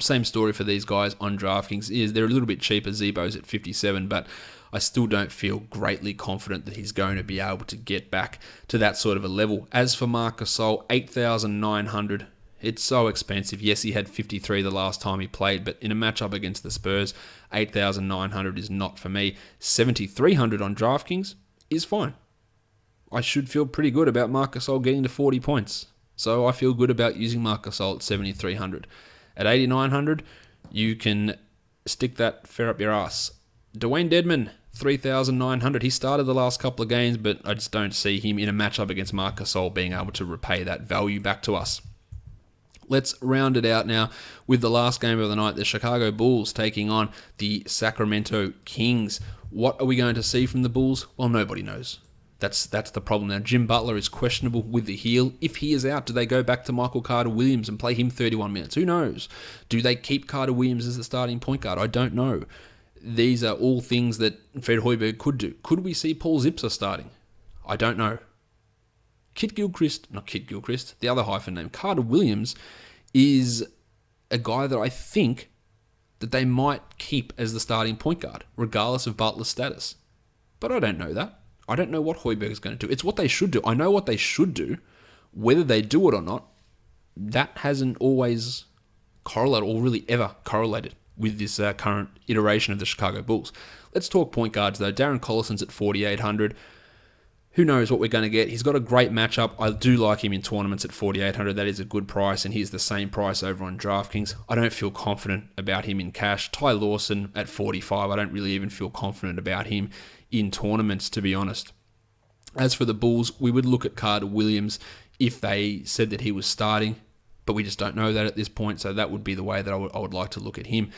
Same story for these guys on DraftKings. They're a little bit cheaper. Zebo's at 57, but I still don't feel greatly confident that he's going to be able to get back to that sort of a level. As for Marc Gasol, 8,900. It's so expensive. Yes, he had 53 the last time he played, but in a matchup against the Spurs, 8,900 is not for me. 7,300 on DraftKings is fine. I should feel pretty good about Marc Gasol getting to 40 points. So I feel good about using Marc Gasol at 7,300. At 8,900, you can stick that fair up your ass. Dwayne Dedmon, 3,900. He started the last couple of games, but I just don't see him in a matchup against Marc Gasol being able to repay that value back to us. Let's round it out now with the last game of the night, the Chicago Bulls taking on the Sacramento Kings. What are we going to see from the Bulls? Well, nobody knows. That's the problem now. Jim Butler is questionable with the heel. If he is out, do they go back to Michael Carter-Williams and play him 31 minutes? Who knows? Do they keep Carter-Williams as the starting point guard? I don't know. These are all things that Fred Hoiberg could do. Could we see Paul Zipser starting? I don't know. The other hyphen name, Carter-Williams, is a guy that I think that they might keep as the starting point guard, regardless of Butler's status. But I don't know that. I don't know what Hoiberg is going to do. It's what they should do. I know what they should do. Whether they do it or not, that hasn't always correlated or really ever correlated with this current iteration of the Chicago Bulls. Let's talk point guards, though. Darren Collison's at 4,800. Who knows what we're going to get? He's got a great matchup. I do like him in tournaments at 4,800. That is a good price, and he's the same price over on DraftKings. I don't feel confident about him in cash. Ty Lawson at 45. I don't really even feel confident about him in tournaments, to be honest. As for the Bulls, we would look at Carter-Williams if they said that he was starting, but we just don't know that at this point, so that would be the way that I would like to look at him.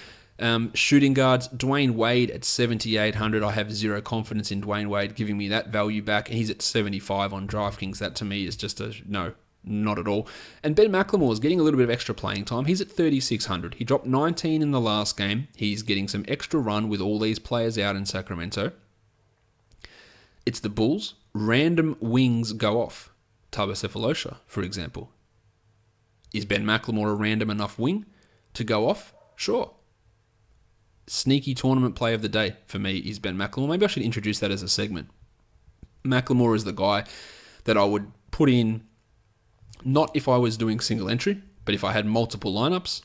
Shooting guards, Dwayne Wade at 7,800. I have zero confidence in Dwayne Wade giving me that value back. He's at 75 on DraftKings. That to me is just a no, not at all. And Ben McLemore is getting a little bit of extra playing time. He's at 3,600. He dropped 19 in the last game. He's getting some extra run with all these players out in Sacramento. It's the Bulls. Random wings go off. Tabacephalosha, for example. Is Ben McLemore a random enough wing to go off? Sure. Sneaky tournament play of the day for me is Ben McLemore. Maybe I should introduce that as a segment. McLemore is the guy that I would put in, not if I was doing single entry, but if I had multiple lineups.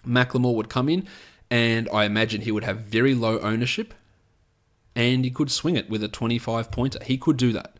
McLemore would come in, and I imagine he would have very low ownership, and he could swing it with a 25-pointer. He could do that.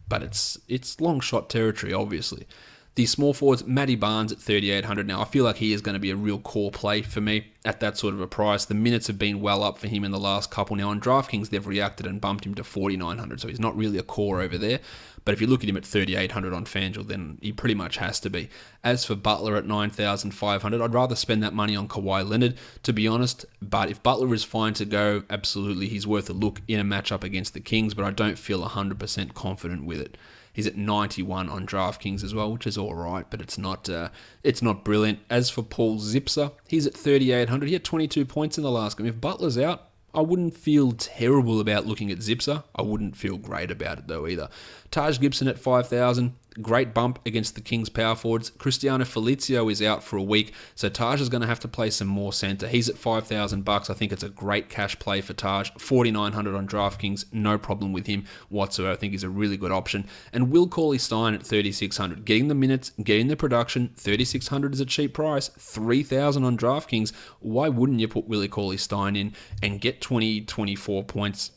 But it's long shot territory, obviously. The small forwards, Matty Barnes at 3,800 now. I feel like he is going to be a real core play for me at that sort of a price. The minutes have been well up for him in the last couple. Now on DraftKings, they've reacted and bumped him to 4,900, so he's not really a core over there. But if you look at him at 3,800 on FanDuel, then he pretty much has to be. As for Butler at 9,500, I'd rather spend that money on Kawhi Leonard, to be honest. But if Butler is fine to go, absolutely, he's worth a look in a matchup against the Kings, but I don't feel 100% confident with it. He's at 91 on DraftKings as well, which is all right, but it's not brilliant. As for Paul Zipser, he's at 3,800. He had 22 points in the last game. If Butler's out, I wouldn't feel terrible about looking at Zipser. I wouldn't feel great about it though either. Taj Gibson at 5,000. Great bump against the Kings power forwards. Cristiano Felicio is out for a week, so Taj is going to have to play some more centre. He's at $5,000. I think it's a great cash play for Taj. 4,900 on DraftKings, no problem with him whatsoever. I think he's a really good option. And Will Cauley-Stein at 3,600. Getting the minutes, getting the production. 3,600 is a cheap price. 3,000 on DraftKings. Why wouldn't you put Willie Cauley-Stein in and get 20, 24 points,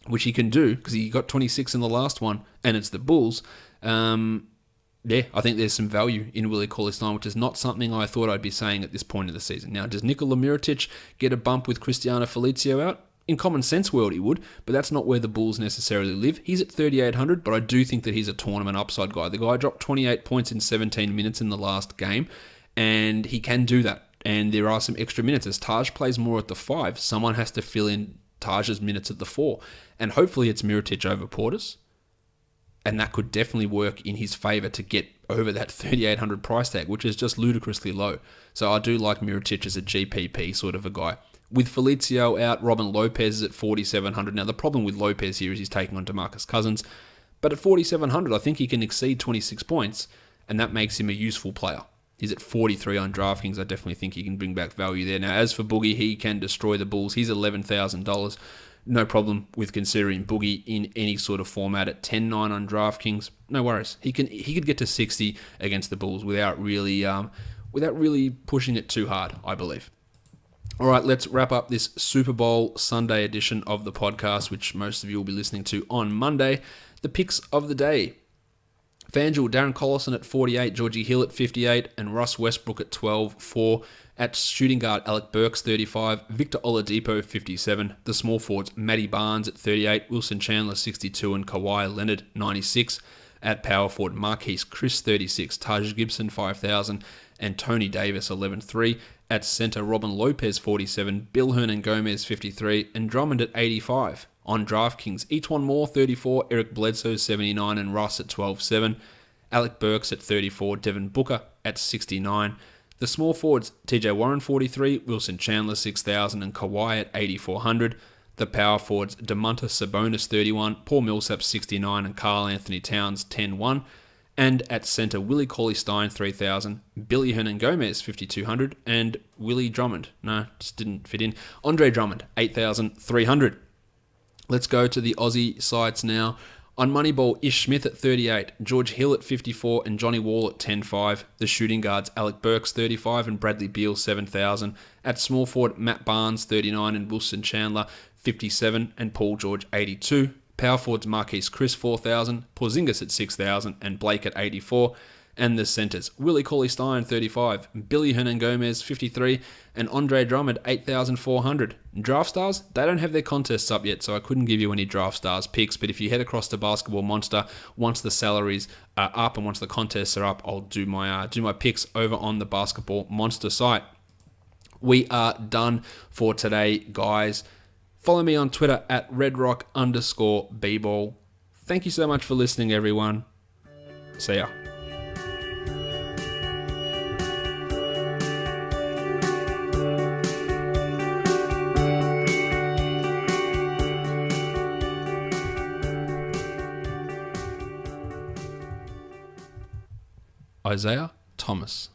which he can do because he got 26 in the last one, and it's the Bulls. I think there's some value in Willie Cauley-Stein, which is not something I thought I'd be saying at this point of the season. Now, does Nikola Mirotic get a bump with Cristiano Felicio out? In common sense world, he would, but that's not where the Bulls necessarily live. He's at 3,800, but I do think that he's a tournament upside guy. The guy dropped 28 points in 17 minutes in the last game, and he can do that. And there are some extra minutes. As Taj plays more at the 5, someone has to fill in Taj's minutes at the 4. And hopefully it's Mirotic over Portis. And that could definitely work in his favour to get over that 3,800 price tag, which is just ludicrously low. So I do like Mirotic as a GPP sort of a guy. With Felicio out, Robin Lopez is at 4,700. Now, the problem with Lopez here is he's taking on DeMarcus Cousins. But at 4,700, I think he can exceed 26 points, and that makes him a useful player. He's at 43 on DraftKings. I definitely think he can bring back value there. Now, as for Boogie, he can destroy the Bulls. He's $11,000. No problem with considering Boogie in any sort of format at 10-9 on DraftKings. No worries. He could get to 60 against the Bulls without really pushing it too hard, I believe. All right, let's wrap up this Super Bowl Sunday edition of the podcast, which most of you will be listening to on Monday. The picks of the day. FanDuel, Darren Collison at 48, Georgie Hill at 58, and Russ Westbrook at 12-4. At shooting guard, Alec Burks, 35, Victor Oladipo, 57. The small forwards, Matty Barnes at 38, Wilson Chandler, 62, and Kawhi Leonard, 96. At power forward, Marquise Chris, 36, Taj Gibson, 5,000, and Tony Davis, 11-3. At center, Robin Lopez, 47, Bill Hernangomez, 53, and Drummond at 85. On DraftKings, Etuan Moore, 34, Eric Bledsoe, 79, and Russ at 12-7. Alec Burks at 34, Devin Booker at 69. The small forwards, TJ Warren, 43, Wilson Chandler, 6,000, and Kawhi at 8,400. The power forwards, Domantas Sabonis, 31, Paul Millsap, 69, and Karl Anthony Towns, 10-1. And at center, Willie Cauley-Stein, 3,000, Billy Hernangomez, 5,200, and Willie Drummond. No, just didn't fit in. Andre Drummond, 8,300. Let's go to the Aussie sides now. On Moneyball, Ish Smith at 38, George Hill at 54, and Johnny Wall at 10-5. The shooting guards, Alec Burks, 35, and Bradley Beal, 7,000. At small forward, Matt Barnes, 39, and Wilson Chandler, 57, and Paul George, 82. Power forwards, Marquise Chris, 4,000, Porzingis at 6,000, and Blake at 84. And the centers, Willie Cauley-Stein, 35, Billy Hernangomez, 53, and Andre Drummond, 8,400. Draft stars, they don't have their contests up yet, so I couldn't give you any draft stars picks, but if you head across to Basketball Monster, once the salaries are up and once the contests are up, I'll do my picks over on the Basketball Monster site. We are done for today, guys. Follow me on Twitter at redrock_bball. Thank you so much for listening, everyone. See ya. Isaiah Thomas.